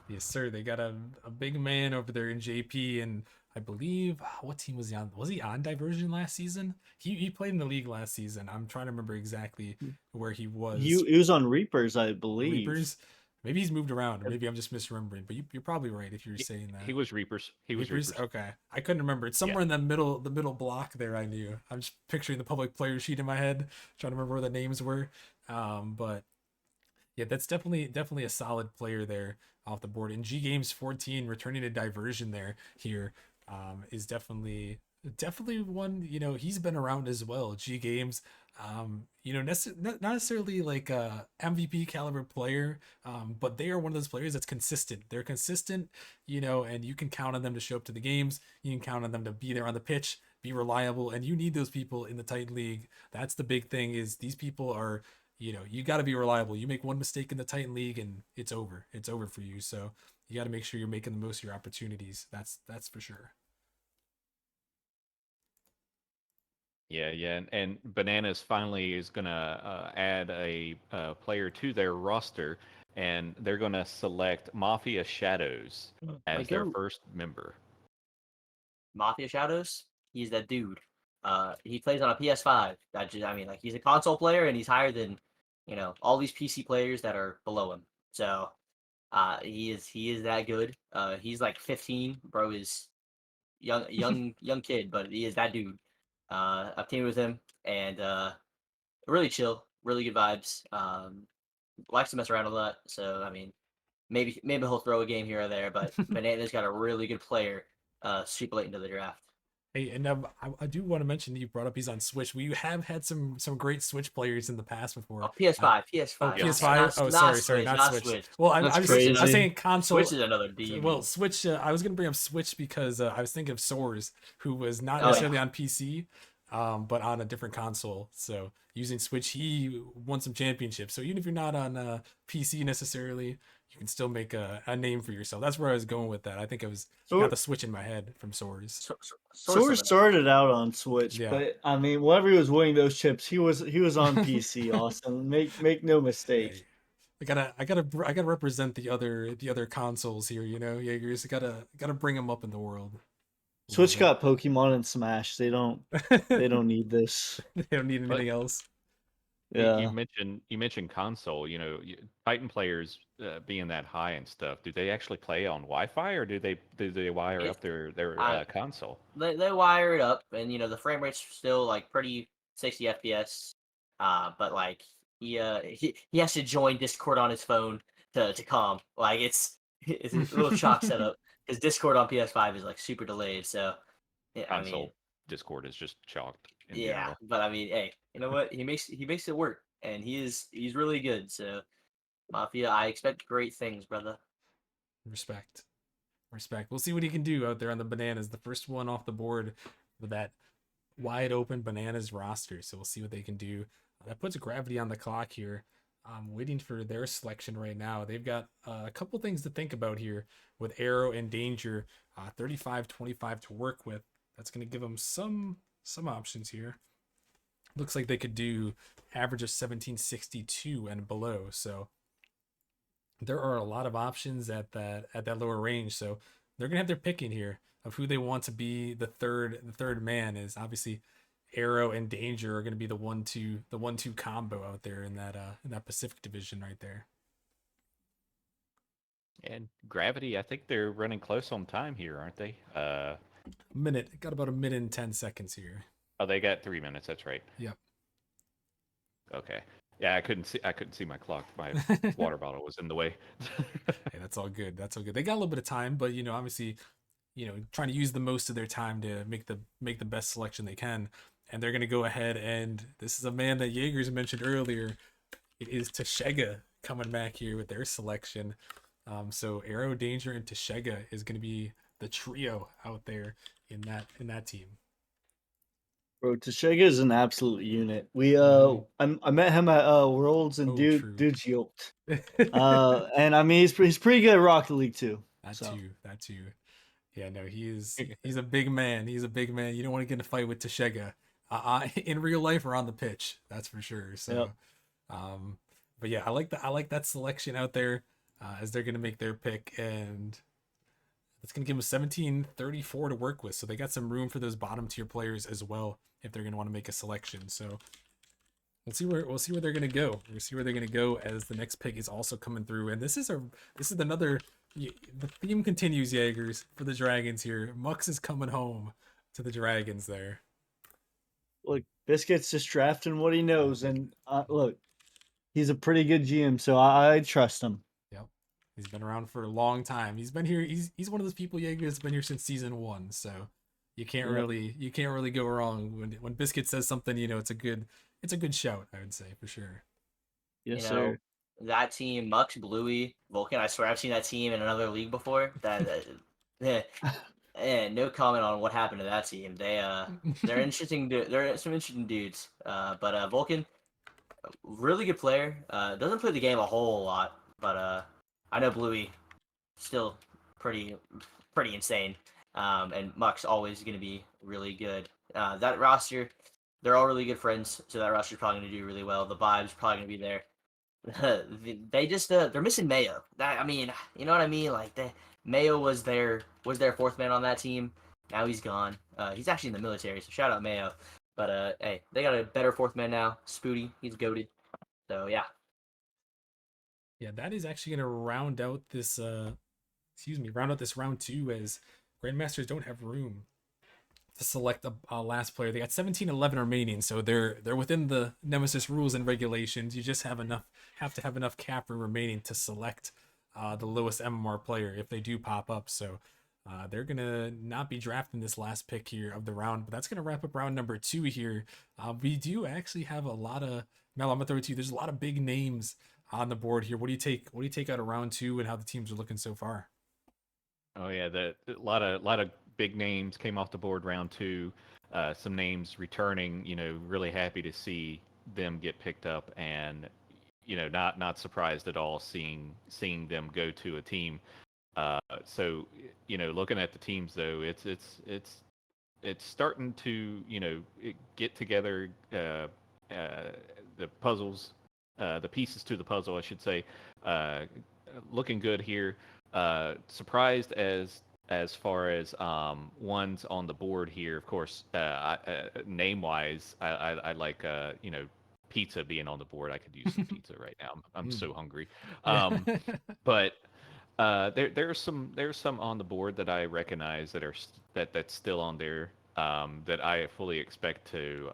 Yes, sir. They got a big man over there in JP, and I believe what team was he on? Was he on Diversion last season? He played in the league last season. I'm trying to remember exactly where he was. He was on Reapers, I believe. Reapers. Maybe he's moved around. Maybe I'm just misremembering. But you're probably right if you're He, saying he that. was Reapers. He was Reapers. Reapers. Okay, I couldn't remember. It's Yeah. somewhere in the middle block there. I knew. I'm just picturing the public player sheet in my head, trying to remember where the names were. But yeah, that's definitely a solid player there off the board. And G Games 14 returning to diversion there here is definitely one. He's been around as well. G Games, not necessarily like a MVP caliber player, but they are one of those players that's consistent. They're consistent, and you can count on them to show up to the games. You can count on them to be there on the pitch, be reliable, and you need those people in the Titan League. That's the big thing. Is these people are you got to be reliable. You make one mistake in the Titan League and it's over. It's over for you. So you got to make sure you're making the most of your opportunities. That's for sure. Yeah. And Bananas finally is gonna add a player to their roster, and they're gonna select Mafia Shadows My as their goat. first member. Mafia Shadows, he's that dude. He plays on a PS5. I mean, like he's a console player and he's higher than, all these PC players that are below him. So he is that good. He's like 15, bro. Is young kid, but he is that dude. I've teamed with him, and really chill, really good vibes. Likes to mess around a lot. So I mean, maybe he'll throw a game here or there, but Banana's got a really good player super late into the draft. Hey, and I do want to mention that you brought up he's on Switch. We have had some great Switch players in the past before. Oh, PS5, Oh, PS5, PS5. Oh, sorry, not not Switch. Switch. Well, That's I was crazy. saying console. Switch is another Well, demon. Switch. I was gonna bring up Switch because I was thinking of Soares, who was not Oh, necessarily yeah. on PC, but on a different console. So using Switch, he won some championships. So even if you're not on PC necessarily, you can still make a name for yourself. That's where I was going with that. I think I was got So the Switch in my head from Soares. Source Of started out on Switch, Yeah. but I mean, whenever he was winning those chips, he was on PC. Austin, make no mistake. Hey, I gotta represent the other consoles here. You know, Jaegers gotta bring them up in the world a little Switch bit. got Pokemon and Smash. They don't need this. They don't need But anything else. you Yeah. mentioned console. Titan players being that high and stuff. Do they actually play on Wi-Fi or do they wire If up their I console? they wire it up, and the frame rate's still like pretty 60 FPS. But like he has to join Discord on his phone to calm. Like it's a little chalk setup because Discord on PS5 is like super delayed. So yeah, I mean, Console Discord is just chalked in yeah, general. but I mean, hey, you know what? He makes it work, and he's really good. So Mafia, I expect great things, brother. Respect. Respect. We'll see what he can do out there on the bananas. The first one off the board with that wide open bananas roster. So we'll see what they can do. That puts gravity on the clock here. I'm waiting for their selection right now. They've got a couple things to think about here with Arrow and Danger. 35-25 to work with. That's going to give them some options here. Looks like they could do average of 1762 and below. So there are a lot of options at that lower range. So they're gonna have their picking here of who they want to be the third man. Is obviously Arrow and Danger are gonna be the 1-2 combo out there in that Pacific division right there. And Gravity, I think they're running close on time here, aren't they? Got about a minute and 10 seconds here. Oh, they got 3 minutes. That's right. Yep. Okay. Yeah, I couldn't see my clock. My water bottle was in the way. Hey, that's all good. That's all good. They got a little bit of time, but obviously, trying to use the most of their time to make the best selection they can. And they're gonna go ahead and this is a man that Jaegers mentioned earlier. It is Tashega coming back here with their selection. So Arrow, Danger, and Tashega is gonna be the trio out there in that team. Bro, Tashega is an absolute unit. Mhm. I met him at Worlds and Oh, true. dude's yoked. And I mean he's pretty good at Rocket League too. That So too. That too. Yeah, no, he's a big man. He's a big man. You don't want to get in a fight with Tashega, in real life or on the pitch. That's for sure. So, yep. um, but yeah, I like that selection out there, as they're gonna make their pick, and it's gonna give them 1734 to work with. So they got some room for those bottom tier players as well if they're gonna want to make a selection. So we'll see where they're gonna go. We'll see where they're gonna go as the next pick is also coming through. And this is another. The theme continues, Jaegers, for the Dragons here. Mux is coming home to the Dragons there. Look, Biscuit's just drafting what he knows, and look, he's a pretty good GM, so I trust him. Yep, he's been around for a long time. He's been here. He's one of those people, Jaeger, that's been here since season 1. So you can't Yep. really go wrong when Biscuit says something. It's a good shout. I would say for sure. Yes, you know, sir. that team, Mux, Bluey, Vulcan. I swear I've seen that team in another league before. No comment on what happened to that team. They're interesting. They're some interesting dudes. But Vulcan, really good player. Doesn't play the game a whole lot, but I know Bluey still pretty pretty insane. And Mux always going to be really good. That roster, they're all really good friends, so that roster's probably going to do really well. The vibes probably going to be there. They're missing Mayo. I mean, you know what I mean? Like Mayo was their fourth man on that team. Now he's gone. He's actually in the military, so shout out Mayo. But hey, they got a better fourth man now. Spooty, he's goaded. So yeah. Yeah, that is actually gonna round out this round out this round two, as Grandmasters don't have room to select a last player. They got 17-11 remaining, so they're within the Nemesis rules and regulations. You just have to have enough cap room remaining to select the lowest MMR player if they do pop up. So they're gonna not be drafting this last pick here of the round, but that's gonna wrap up round number two here. We do actually have a lot of Mel. I'm gonna throw it to you. There's a lot of big names on the board here. What do you take? What do you take out of round two and how the teams are looking so far? Oh yeah, a lot of big names came off the board round two. Some names returning. Really happy to see them get picked up, and not surprised at all seeing them go to a team. So looking at the teams though, it's starting to get together the puzzles, the pieces to the puzzle, I should say. Uh, Looking good here. Surprised as far as ones on the board here. Of course, name wise, I like pizza being on the board. I could use some pizza right now. I'm Mm. so hungry. Yeah. But there's some on the board that I recognize that's still on there, that I fully expect to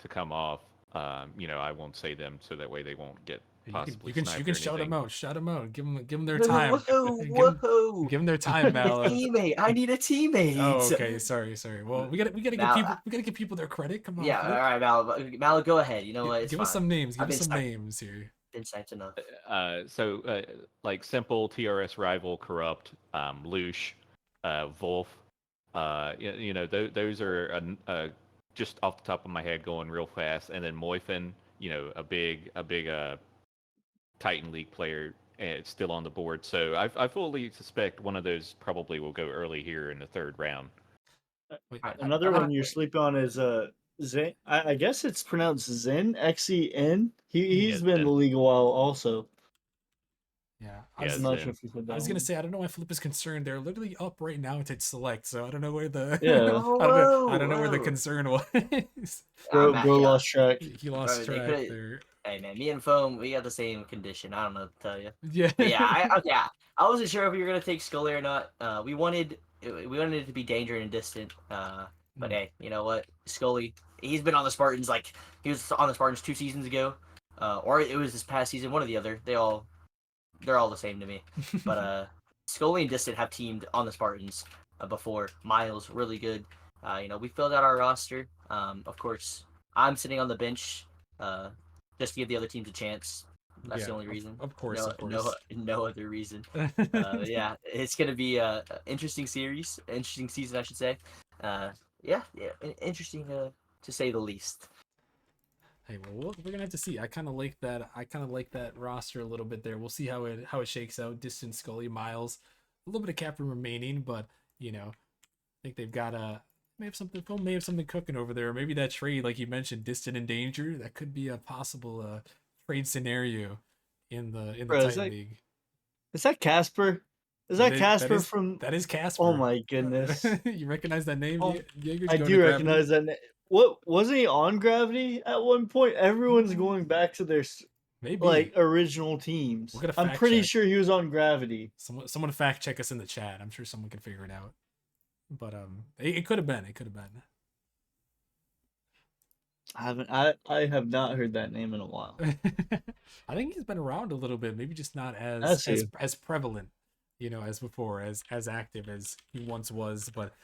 come off. I won't say them so that way they won't get You can possibly sniped or shout them anything. out, shout them out, give them their time, Whoa, give whoa! them their I time, need a Mal. teammate. I need a Oh, teammate. okay, sorry. Well, Mal, we gotta give people their credit. Come on, yeah, all Flip. right, Mal, go ahead. You know what? It's Give us fine. some names. I've Give us some names here. been sniped enough. Like simple TRS rival corrupt, Lush, Wolf. Those are just off the top of my head going real fast, and then Moifin, a big Titan League player, still on the board. So I fully suspect one of those probably will go early here in the third round. Wait, All right, Another one you're sleeping on is Zen. I guess it's pronounced Zen, XEN. He's Yes, been in the then. league a while also. yeah, Yes, I'm not sure then. if you said I that was gonna one. say I don't know why Flip is concerned. They're literally up right now to select, so I don't know where the Yeah, Oh, I don't know where the whoa! concern was. bro Yeah, lost track. He lost bro, they track could. there. Hey man, me and Foam, we got the same condition. I don't know what to tell you. Yeah. But yeah, I wasn't sure if we were gonna take Scully or not. We wanted it to be danger and distant. But Mm. hey, you know what? Scully, he's been on the Spartans like he was on the Spartans 2 seasons ago, or it was this past season. One or the other. They're all the same to me. But Scully and Distant have teamed on the Spartans before. Miles, really good. We filled out our roster. Of course, I'm sitting on the bench just to give the other teams a chance. That's Yeah, the only reason. of course, No, of no, course. no other reason. Yeah, it's gonna be a interesting series, interesting season, I should say. Yeah, interesting to say the least. Hey, well, we're gonna have to see. I kind of like that. I kind of like that roster a little bit there. We'll see how it shakes out. Distant, Scully, Miles, a little bit of cap room remaining, but I think they've got may have something. Phil may have something cooking over there. Maybe that trade, like you mentioned, Distant and Danger, that could be a possible trade scenario in the Bro, Titan League. is that Casper? Is that Casper is from? that is Oh Casper. my goodness! You recognize that name? Oh, Jaeger's I going to do Gravity. recognize that. What wasn't he on Gravity at one point? Everyone's going back to their Maybe like original we're teams. gonna I'm fact pretty check. sure he was on Gravity. Someone fact check us in the chat. I'm sure someone can figure it out. But it could have been. It could have been. I have not heard that name in a while. I think he's been around a little bit, maybe just not That's who. as prevalent, as before, as active as he once was. But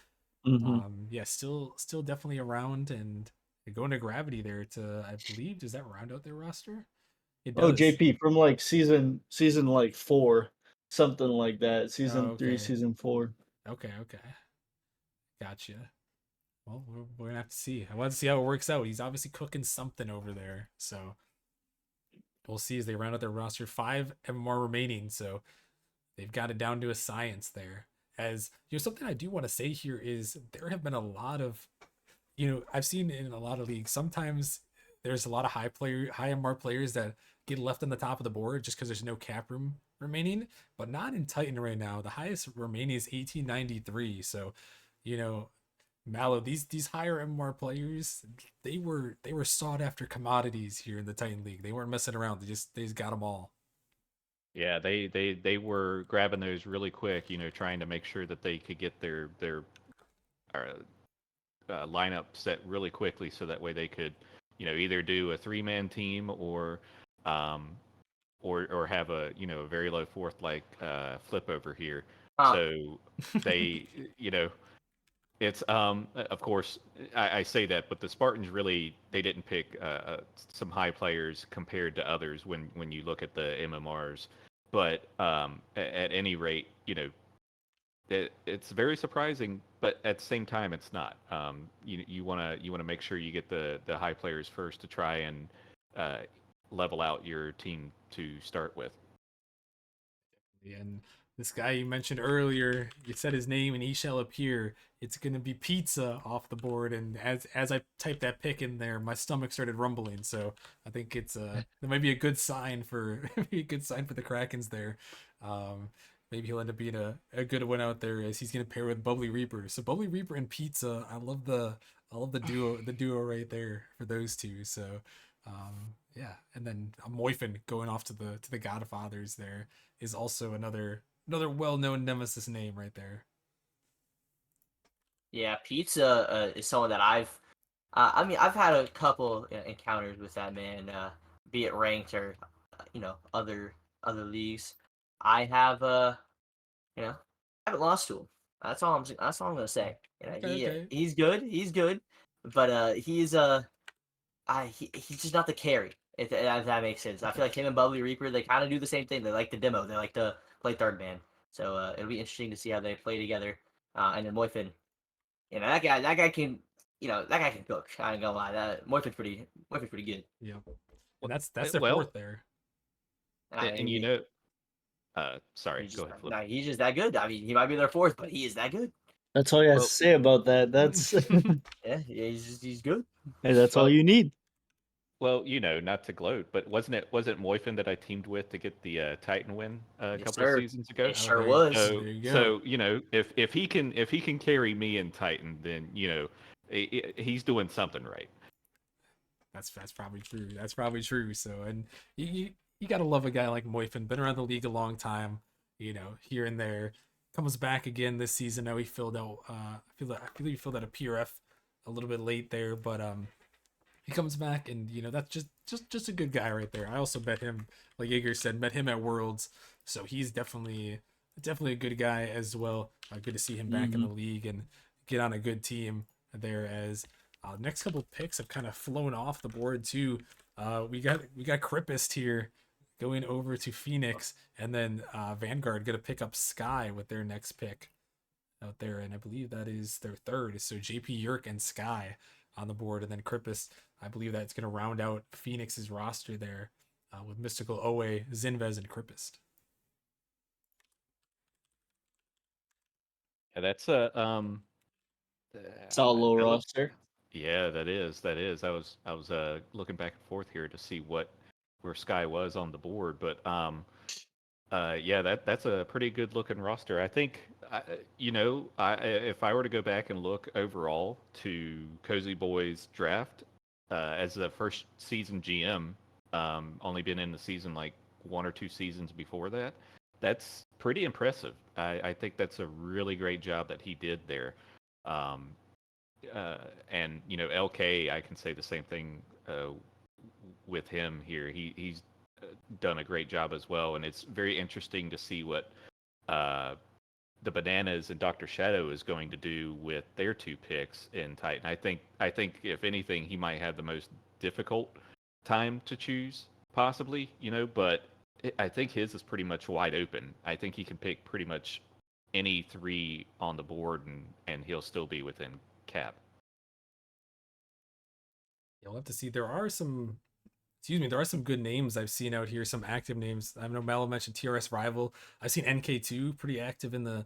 Mm-hmm. yeah, still definitely around, and they're going to Gravity there to, I believe, does that round out their roster? It Oh, does. JP from like season like 4, something like that. Oh, Season 3, okay, season 4. okay, gotcha. Well, we're gonna have to see. I want to see how it works out. He's obviously cooking something over there, so we'll see as they round out their roster. 5 MMR remaining, so they've got it down to a science there. As something I do want to say here is there have been a lot of, I've seen in a lot of leagues, sometimes there's a lot of high MR players that get left on the top of the board just because there's no cap room remaining, but not in Titan right now. The highest remaining is 1893. So, you know, Mallow, these higher MR players, they were sought after commodities here in the Titan League. They weren't messing around. They just got them all. Yeah, they were grabbing those really quick, trying to make sure that they could get their uh, lineup set really quickly, so that way they could, either do a 3-man team um, or have a very low fourth like flip over here. Um, So they, it's of course I say that, but the Spartans really they didn't pick some high players compared to others when you look at the MMRs. But at any rate, it's very surprising, but at the same time, it's not. You wanna make sure you get the high players first to try and uh, level out your team to start with. And this guy you mentioned earlier, you said his name and he shall appear. It's gonna be pizza off the board. And as I typed that pick in there, my stomach started rumbling. So I think it's that might be a good sign for maybe a good sign for the Krakens there. Maybe he'll end up being a good one out there as he's gonna pair with Bubbly Reaper. So Bubbly Reaper and pizza, I love the duo right there for those two. So yeah, and then Moifin going off to the Godfathers there is also another well-known Nemesis name right there. yeah, Pizza is someone that I mean, I've had a couple encounters with that man, be it ranked or other leagues. I have haven't lost to him. That's all I'm gonna say. Okay, okay. He's good. He's good, but he's just not the carry. If that makes sense. I feel like him and Bubbly Reaper, they kind of do the same thing. They like the demo. They like to play third man. So it'll be interesting to see how they play together. And then Moifin, that guy can cook. I ain't gonna lie. Moifin's pretty good. Yeah, and that's their Well, fourth there. and sorry, He's go just ahead, Flip. nah, he's just that good. I mean, he might be their fourth, but he is that good. That's all you have to Well, say about that. That's Yeah, he's good. hey, that's all well, you need. well, not to gloat, but wasn't Moifin that I teamed with to get the Titan win a Yes, couple of sir. seasons ago? It Oh, sure was. So there you go. so if he can carry me in Titan, then he's doing something right. That's probably true. That's probably true. So, and you gotta love a guy like Moifin, been around the league a long time. Here and there, comes back again this season. Now he filled out. I feel he filled out a PRF a little bit late there, but he comes back, and that's just a good guy right there. I also met him, like Jaeger said, met him at Worlds, so he's definitely a good guy as well. Good to see him back in hmm the league and get on a good team there. As next couple picks have kind of flown off the board too. We got Crippist here going over to Phoenix, and then Vanguard gonna pick up Sky with their next pick out there, and I believe that is their third. So JP Yerk and Sky on the board, and then Crippus. I believe that's going to round out Phoenix's roster there with Mystical Owe, Zinvez, and Crippist. Yeah, that's a Solid little that looks. roster. Yeah, that is. I was looking back and forth here to see where Sky was on the board, but yeah, that's a pretty good looking roster. I think if I were to go back and look overall to Cozy Boys draft as the first season GM, only been in the season like 1 or 2 seasons before that. That's pretty impressive. I think that's a really great job that he did there. Um, and LK, I can say the same thing with him here. He's done a great job as well, and it's very interesting to see what uh, the Bananas and Doctor Shadow is going to do with their 2 picks in Titan. I think if anything, he might have the most difficult time to choose, possibly. But I think his is pretty much wide open. I think he can pick pretty much any 3 on the board, and he'll still be within cap. You'll have to see. There are some good names I've seen out here. Some active names. I know Melo mentioned TRS Rival. I've seen NK2 pretty active in the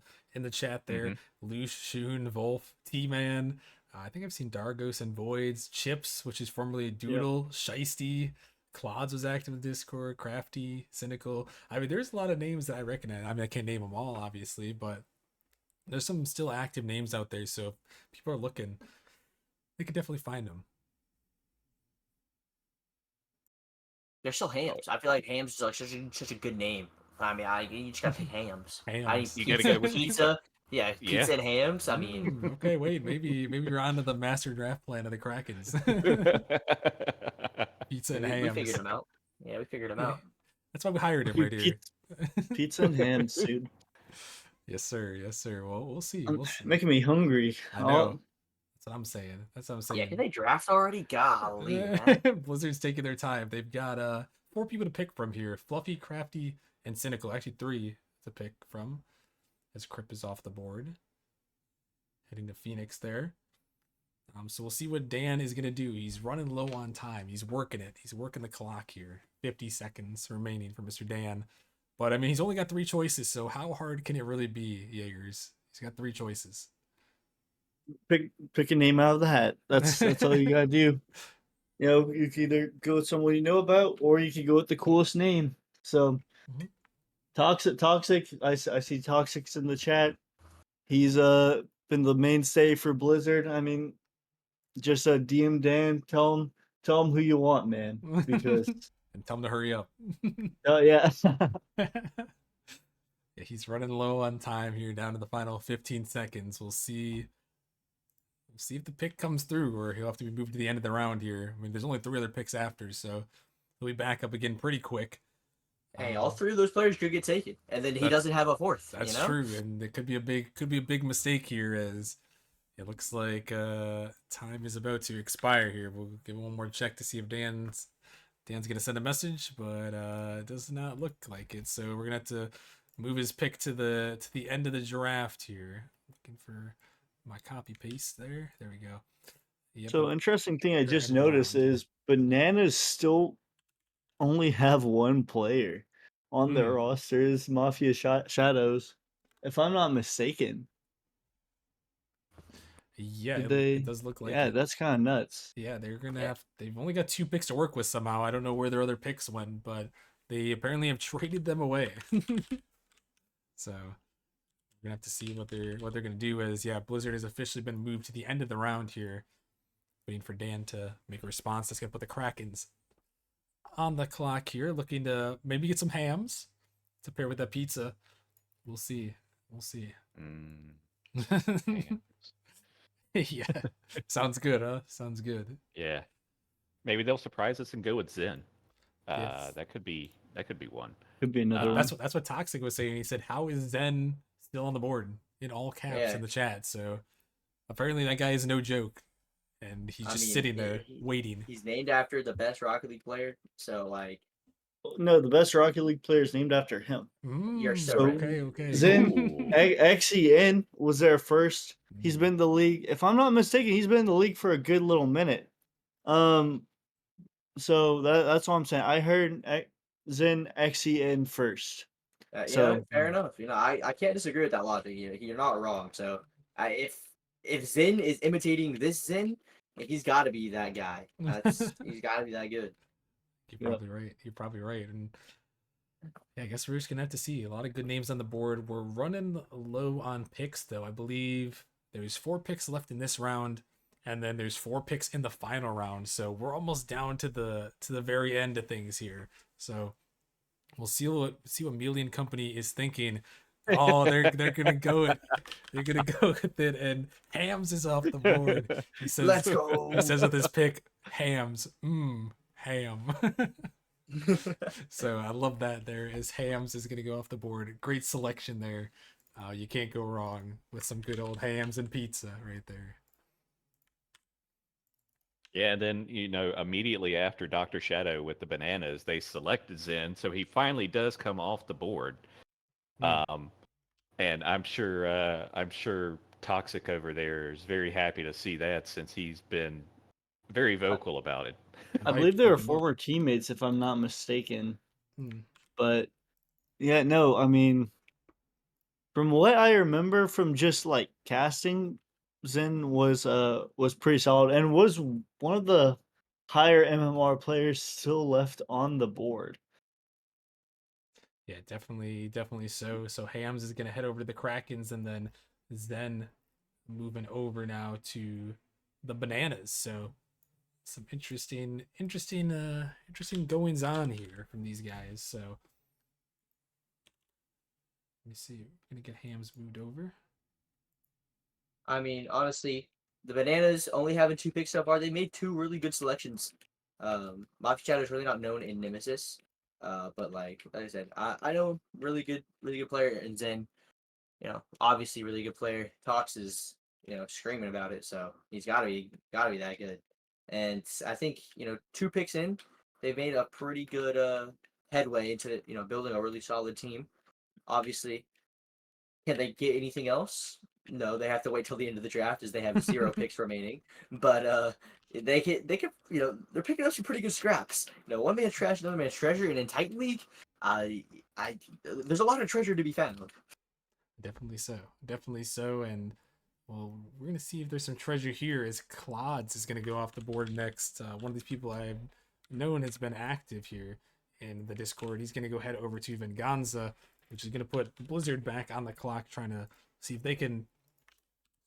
chat there. Hmm. Lush, Shun, Wolf, T Man. I think I've seen Dargos and Voids, Chips, which is formerly Yep. Doodle, Shiesty, Clods was active in Discord, Crafty, Cynical. I mean, there's a lot of names that I recognize. I mean, I can't name them all, obviously, but there's some still active names out there. So if people are looking, they could definitely find them. They're still Hams. I feel like Hams is like such a good name I mean, you just gotta pick hams. Hams. You gotta go with pizza. Yeah, Yeah. pizza and hams. I mean, Okay, wait, maybe you're onto the master draft plan of the Krakens. Pizza and we figured hams. him out. Yeah, we figured him Yeah, out. that's why we hired him right here. Pizza and hams, dude. Yes, sir. Yes, sir. Well, we'll see. We'll see. Making me hungry. I know. That's what I'm saying. That's what I'm Yeah, saying. can they draft already? Golly, man. Blizzard's taking their time. They've got 4 people to pick from here: Fluffy, Crafty, and Cynical. Actually, 3 to pick from. As Crip is off the board, heading to Phoenix there. So we'll see what Dan is gonna do. He's running low on time. He's working it. He's working the clock here. 50 seconds remaining for Mr. Dan. But I mean, he's only got 3 choices. So how hard can it really be, Jaegers? He's got 3 choices. Pick a name out of the hat. That's all you gotta do. You know, you can either go with someone you know about, or you can go with the coolest name. So, Mhm. Toxic. I see Toxic's in the chat. He's been the mainstay for Blizzard. I mean, just DM Dan. Tell him who you want, man. Because and tell him to hurry up. yeah. Yeah, he's running low on time here, down to the final 15 seconds. We'll see. We'll see if the pick comes through, or he'll have to be moved to the end of the round here. I mean, there's only 3 other picks after, so he'll be back up again pretty quick. Hey, all 3 of those players could get taken, and then he doesn't have a 4th. That's you know? true, and it could be a big mistake here, as it looks like time is about to expire here. We'll give one more check to see if Dan's gonna send a message, but it does not look like it. So we're gonna have to move his pick to the end of the draft here. Looking for my copy paste there. There we go. Yep, So interesting thing I they're just end of the noticed round. is Bananas still only have 1 player on their roster is Mafia Shadows, if I'm not mistaken. Yeah, Did it, they? it does look like Yeah, it. that's kind of nuts. Yeah, they're gonna have. They've only got 2 picks to work with somehow. I don't know where their other picks went, but they apparently have traded them away. So we're gonna have to see what they're gonna do. As yeah, Blizzard has officially been moved to the end of the round here, waiting for Dan to make a response. That's gonna put the Krakens on the clock here, looking to maybe get some hams to pair with that pizza. We'll see. We'll see. Man. Yeah, sounds good, huh? Sounds good. Yeah. Maybe they'll surprise us and go with Zen. Yes. That could be one. Could be another one. That's what Toxic was saying. He said, "How is Zen still on the board?" In all caps Yeah. in the chat. So apparently that guy is no joke, and he's just sitting there waiting. He's named after the best Rocket League player, so like. No, the best Rocket League player is named after him. You're so So- right. Okay. Zen XEN was there first. He's been in the league. If I'm not mistaken, he's been in the league for a good little minute. So that's what I'm saying. I heard Zen XEN first. Yeah, So- fair enough. I can't disagree with that logic. You're not wrong. So, if Zen is imitating this Zen, he's got to be that guy. He's got to be that good. You're probably right. You're probably right. And yeah, I guess we're just gonna have to see a lot of good names on the board. We're running low on picks, though. I believe there's 4 picks left in this round, and then there's 4 picks in the final round. So we're almost down to the very end of things here. So we'll see what Million Company is thinking. Oh, they're gonna go with it, and Hams is off the board. He says, Let's go. He says with his pick, Hams, ham. So I love that. There is Hams is gonna go off the board. Great selection there. You can't go wrong with some good old hams and pizza right there. Yeah, and then immediately after Dr. Shadow with the bananas, they selected Zen, so he finally does come off the board. And I'm sure Toxic over there is very happy to see that, since he's been very vocal about it. I believe they were former teammates, if I'm not mistaken. But yeah, no, I mean, from what I remember from just like casting, Zen was pretty solid and was one of the higher MMR players still left on the board. Yeah, definitely so. So Hams is gonna head over to the Krakens, and then Zen moving over now to the bananas. So some interesting goings on here from these guys. So Let me see. I'm gonna get Hams moved over. I mean, honestly, the Bananas only having 2 picks so far, they made 2 really good selections. Mafia Shadow is really not known in Nemesis, but like I said, I know really good player, and Zen, obviously really good player. Tox is screaming about it, so he's gotta be that good. And I think 2 picks in, they've made a pretty good headway into building a really solid team. Obviously, can they get anything else? No, they have to wait till the end of the draft as they have 0 picks remaining. But they can they're picking up some pretty good scraps. One man's trash, another man's treasure, and in Titan League, I I there's a lot of treasure to be found. Definitely so. Definitely so. And well, we're gonna see if there's some treasure here. As Clods is gonna go off the board next. One of these people I've known has been active here in the Discord. He's gonna go head over to Venganza, which is gonna put Blizzard back on the clock, trying to see if they can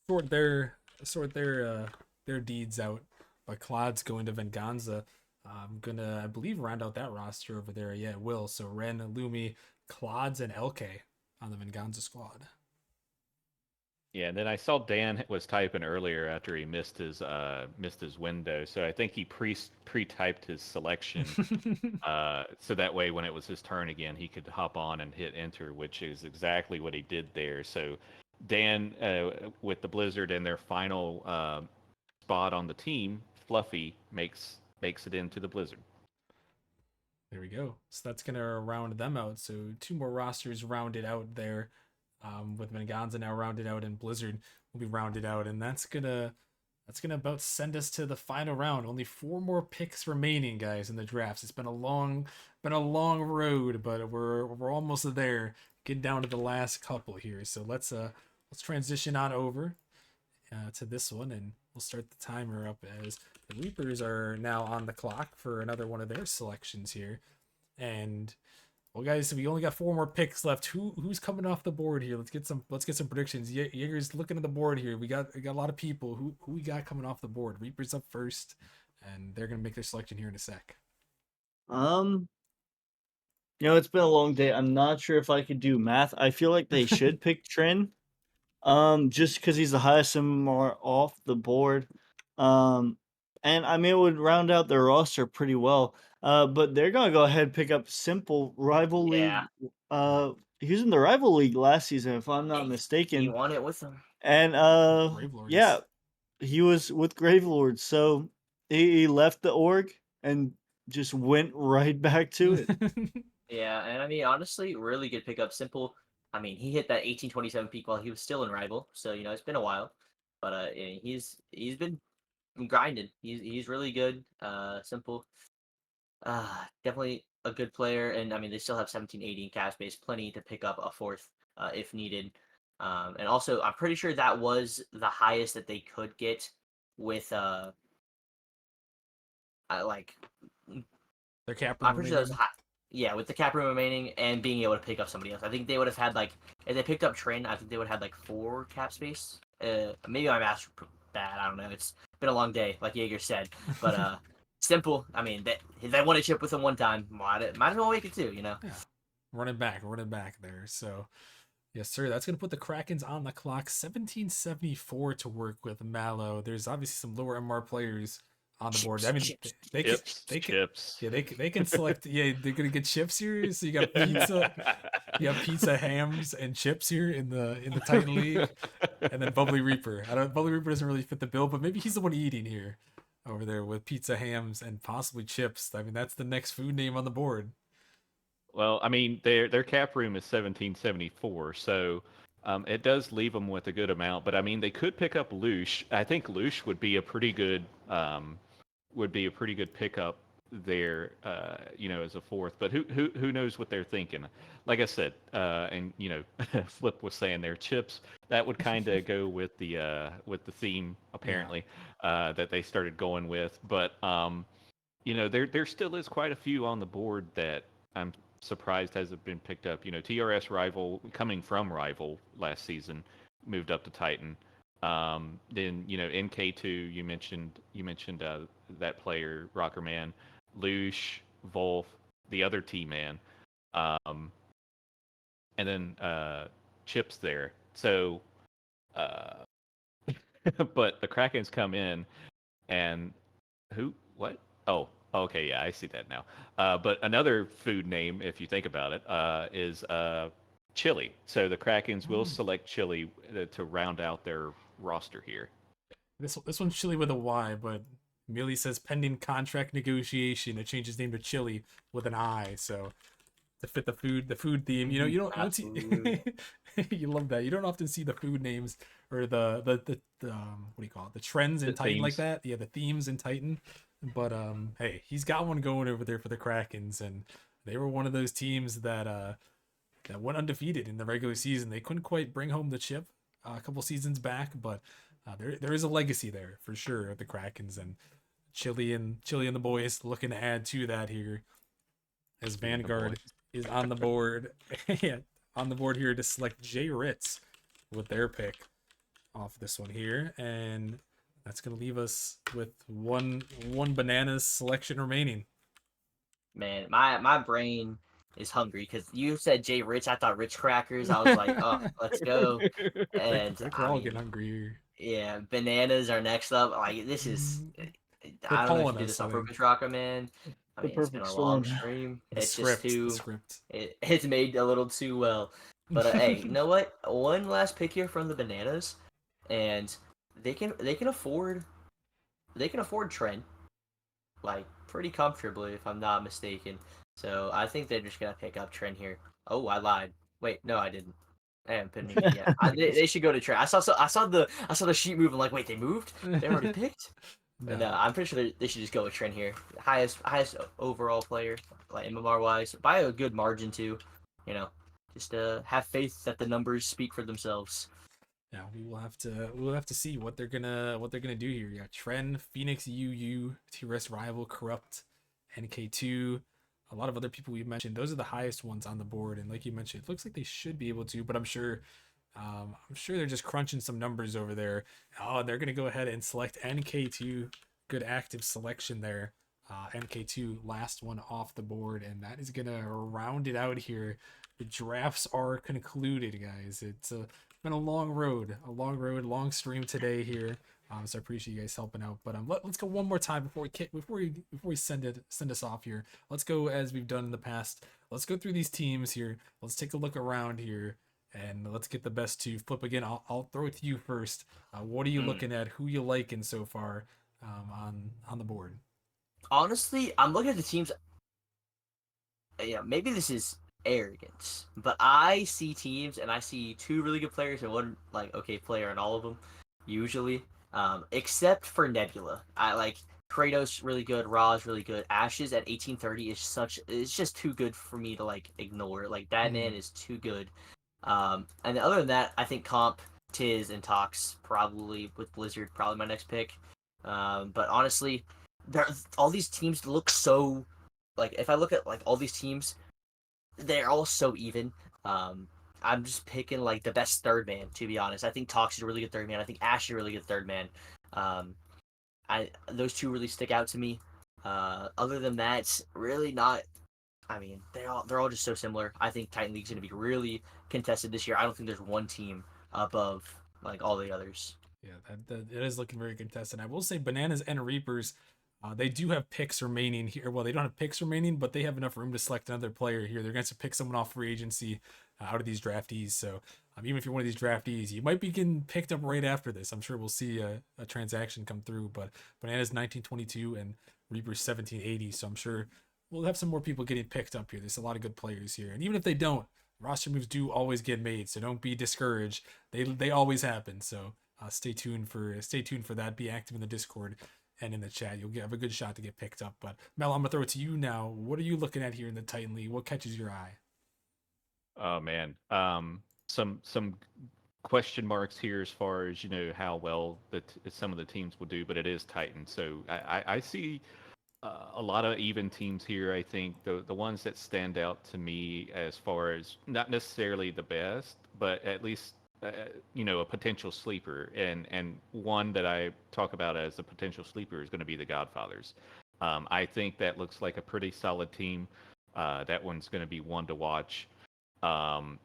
sort their deeds out. But Clods going to Venganza. I'm gonna, I believe, round out that roster over there. Yeah, it will. So Ren, Lumi, Clods, and LK on the Venganza squad. Yeah, and then I saw Dan was typing earlier after he missed his window, so I think he pre-typed his selection, so that way when it was his turn again, he could hop on and hit enter, which is exactly what he did there. So Dan, with the Blizzard and their final spot on the team, Fluffy makes it into the Blizzard. There we go. So that's gonna round them out. So 2 more rosters rounded out there, with Venganza now rounded out, and Blizzard will be rounded out, and that's gonna about send us to the final round. Only 4 more picks remaining, guys, in the drafts. It's been a long road, but we're almost there. Getting down to the last couple here. So let's transition on over to this one, and we'll start the timer up as the Reapers are now on the clock for another one of their selections here. And well, guys, we only got 4 more picks left. Who's coming off the board here? Let's get some predictions. Jaeger's looking at the board here. We got a lot of people. Who we got coming off the board? Reapers up first, and they're gonna make their selection here in a sec. It's been a long day. I'm not sure if I could do math. I feel like they should pick Trin. Just because he's the highest MMR off the board. And I mean, it would round out their roster pretty well. But they're gonna go ahead and pick up Simple Rival Yeah. League. He was in the Rival League last season, if I'm not He mistaken. won it with them. And Gravelords. yeah, he was with Gravelords, so he left the org and just went right back to it. Yeah, and I mean, honestly, really good pickup. Simple. I mean, he hit that 1827 peak while he was still in Rival, so it's been a while, but yeah, he's been grinding. He's really good. Simple. Definitely a good player, and I mean, they still have 1780 in cap space, plenty to pick up a fourth if needed. And also, I'm pretty sure that was the highest that they could get with like Their cap room I'm pretty sure that was remaining. yeah, with the cap room remaining and being able to pick up somebody else. I think they would have had if they picked up Trin, I think they would have had 4 cap space. Maybe my math's bad. I don't know. It's been a long day, like Jaeger said. But Simple. I mean, they won a chip with him one time. Might as well make it 2. Yeah, running back there. So yes, sir. That's going to put the Krakens on the clock. 1774 to work with Mallow. There's obviously some lower MR players on the board. I mean, they can, Chips. yeah, they can select. Yeah, they're going to get chips here. So you got pizza, hams, and chips here in the Titan League, and then Bubbly Reaper. Bubbly Reaper doesn't really fit the bill, but maybe he's the one eating here, over there with pizza, hams, and possibly chips. I mean, that's the next food name on the board. Well, I mean, their cap room is 1774, so it does leave them with a good amount. But I mean, they could pick up Loosh. I think Loosh would be a pretty good pickup there, as a fourth. But who knows what they're thinking? Like I said, and Flip was saying their chips. That would kind of go with the theme apparently that they started going with. But there still is quite a few on the board that I'm surprised hasn't been picked up. TRS Rival, coming from Rival last season, moved up to Titan. Then NK2, you mentioned that player, Rockerman, Loosh, Wolf, the other T-Man. and then chips there. So, uh, but the Krakens come in, and who? What? Oh, okay, yeah, I see that now. But another food name, if you think about it, is chili. So the Krakens will Mm. select chili to round out their roster here. This one's Chili with a Y, but Millie says pending contract negotiation. It changes name to Chili with an I. So to fit the food theme. Mhm. You don't see Absolutely. you love that. You don't often see the food names or the what do you call it? The trends in The Titan like themes. that. Yeah, the themes in Titan. But hey, he's got one going over there for the Krakens, and they were one of those teams that went undefeated in the regular season. They couldn't quite bring home the chip a couple seasons back, but there is a legacy there for sure at the Krakens, and Chili and the boys looking to add to that here as Chili and the boys. Vanguard is on the board. Yeah, on the board here to select Jay Ritz with their pick off this one here, and that's gonna leave us with one bananas selection remaining. Man, my brain is hungry because you said Jay Rich. I thought Rich Crackers. I was like, oh, let's go. I And think we're I all mean, getting hungry here. yeah, bananas are next up. Like this is, Mm, They're I don't know if you calling did us, this I on think. purpose, Rocker Man. I The mean, it's been perfect a long storm. stream. The It's just script, the too, script. it's made a little too well. But hey, you know what? One last pick here from the bananas, and they can afford Trent like pretty comfortably if I'm not mistaken. So I think they're just gonna pick up Trent here. Oh, I lied. Wait, no, I didn't. I haven't picked anything yet. They should go to Trent. I saw the sheet move. I'm like, wait, they moved? They already picked? No, No, I'm pretty sure they should just go with Trent here. Highest overall player, like MMR wise, by a good margin too. You know, just have faith that the numbers speak for themselves. yeah, we'll have to see what they're gonna do here. You got Tren, Phoenix, UU, TRS Rival, Corrupt, NK2, a lot of other people we mentioned. Those are the highest ones on the board, and like you mentioned, it looks like they should be able to, but I'm sure they're just crunching some numbers over there. Oh, they're gonna go ahead and select NK2. Good active selection there. NK2 last one off the board, and that is gonna round it out here. The drafts are concluded, guys. It's been a long road, long stream today here. So I appreciate you guys helping out. But let's go one more time before we send us off here. Let's go as we've done in the past. Let's go through these teams here. Let's take a look around here, and let's get the best two. Flip again. I'll throw it to you first. What are you Mm. looking at? Who you liking so far on the board? Honestly, I'm looking at the teams. Yeah, maybe this is arrogance, but I see teams and I see two really good players and one like okay player in all of them, usually. Except for Nebula, I like Kratos really good, Ra's really good. Ashes at 1830 is it's just too good for me to like ignore. Like that man Mm, is too good. And other than that, I think Comp, Tiz, and Tox probably with Blizzard probably my next pick. But honestly, all these teams look so like if I look at like all these teams, they're all so even. Um, I'm just picking like the best third man to be honest. I think Tox is a really good third man. I think Ash is a really good third man. Um, I those two really stick out to me. Other than that, it's really not. I mean, they're all just so similar. I think Titan League's going to be really contested this year. I don't think there's one team above like all the others. yeah, that it is looking very contested. I will say Bananas and Reapers, they do have picks remaining here. Well, they don't have picks remaining, but they have enough room to select another player here. They're going to pick someone off free agency out of these draftees. So even if you're one of these draftees, you might be getting picked up right after this. I'm sure we'll see a transaction come through. But Bananas 1922 and Reapers 1780. So I'm sure we'll have some more people getting picked up here. There's a lot of good players here, and even if they don't, roster moves do always get made. So don't be discouraged. They always happen. So stay tuned for that. Be active in the Discord and in the chat. Have a good shot to get picked up. But Mel, I'm gonna throw it to you now. What are you looking at here in the Titan League? What catches your eye? Oh man, some question marks here as far as how well some of the teams will do, but it is Titan, so I see a lot of even teams here. I think the ones that stand out to me as far as not necessarily the best, but at least a potential sleeper, and one that I talk about as a potential sleeper is going to be the Godfathers. I think that looks like a pretty solid team. That one's going to be one to watch. Um,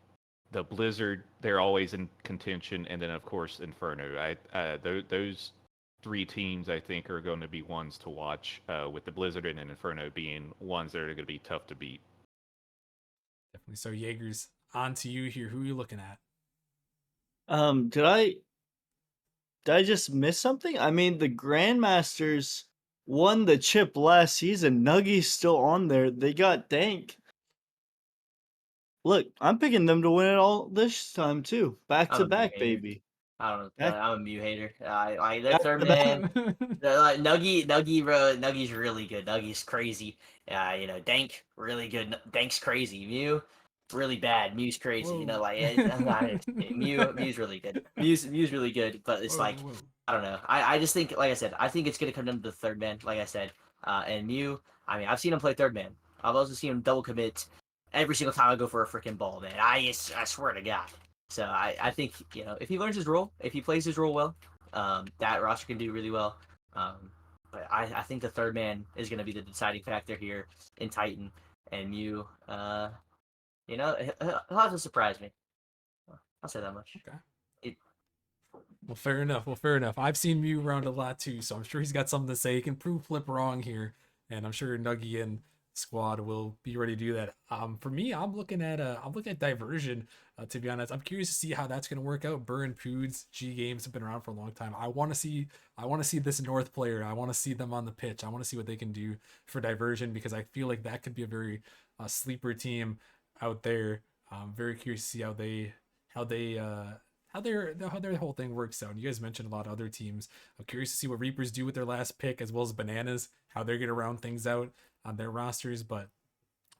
the Blizzard, they're always in contention, and then of course Inferno. Those three teams I think are going to be ones to watch. With the Blizzard and Inferno being ones that are going to be tough to beat. Definitely. So Jaegers, on to you here. Who are you looking at? Did I just miss something? I mean, the Grandmasters won the chip last season. Nuggy's still on there. They got Dank. Look, I'm picking them to win it all this time too. Back I'm to a Mew back, hater. baby. I don't know. Back, I'm a Mew hater. I that back third to back. man. Like Nuggy, bro. Nuggy's really good. Nuggy's crazy. Dank, really good. Dank's crazy. Mew, really bad. Mew's crazy. Whoa. Mew's really good. Mew's really good. But it's Whoa, like, whoa. I don't know. I just think, like I said, I think it's gonna come down to the third man. Like I said, and Mew. I mean, I've seen him play third man. I've also seen him double commit every single time I go for a freaking ball, man. I swear to God. So I think if he learns his role, if he plays his role well, that roster can do really well. But I think the third man is going to be the deciding factor here in Titan and Mew. He'll have to surprise me. I'll say that much. Okay. It, Well, fair enough. I've seen Mew around a lot too, so I'm sure he's got something to say. He can prove Flip wrong here, and I'm sure Nuggy and squad will be ready to do that. For me, I'm looking at Diversion. To be honest, I'm curious to see how that's going to work out. Burr and Poods G games have been around for a long time. I want to see this North player. I want to see them on the pitch. I want to see what they can do for Diversion because I feel like that could be a very sleeper team out there. I'm very curious to see how they how their whole thing works out. And you guys mentioned a lot of other teams. I'm curious to see what Reapers do with their last pick, as well as Bananas, how they're gonna round things out on their rosters. But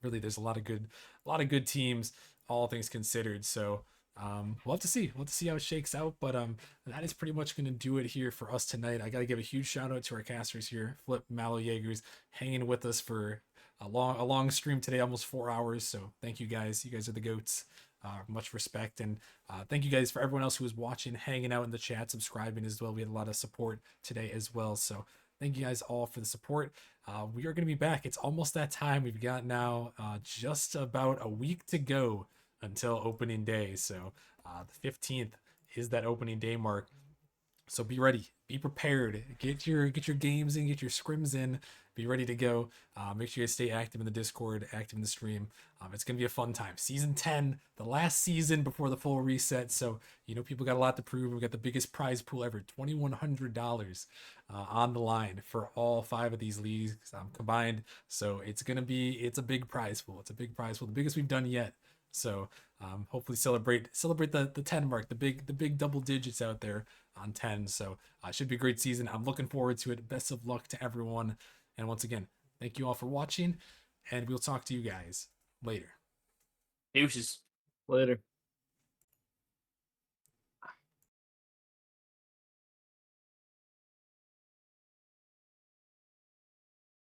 really, there's a lot of good teams, all things considered. So we'll have to see. We'll have to see how it shakes out. But that is pretty much gonna do it here for us tonight. I gotta give a huge shout out to our casters here, Flip, Mallow, Jaegers, hanging with us for a long stream today, almost 4 hours. So thank you guys. You guys are the goats. Much respect, and thank you guys for everyone else who was watching, hanging out in the chat, subscribing as well. We had a lot of support today as well, so thank you guys all for the support. We are going to be back. It's almost that time. We've got now just about a week to go until opening day, so the 15th is that opening day mark. So be ready, be prepared, get your games in, get your scrims in, be ready to go. Make sure you stay active in the Discord, active in the stream. It's gonna be a fun time. Season 10, the last season before the full reset. So people got a lot to prove. We got the biggest prize pool ever, $2,100 on the line for all 5 of these leagues combined. So it's a big prize pool. It's a big prize pool, the biggest we've done yet. So hopefully celebrate the 10 mark, the big double digits out there on 10. So should be a great season. I'm looking forward to it. Best of luck to everyone. And once again, thank you all for watching, and we'll talk to you guys later. Deuces. Later.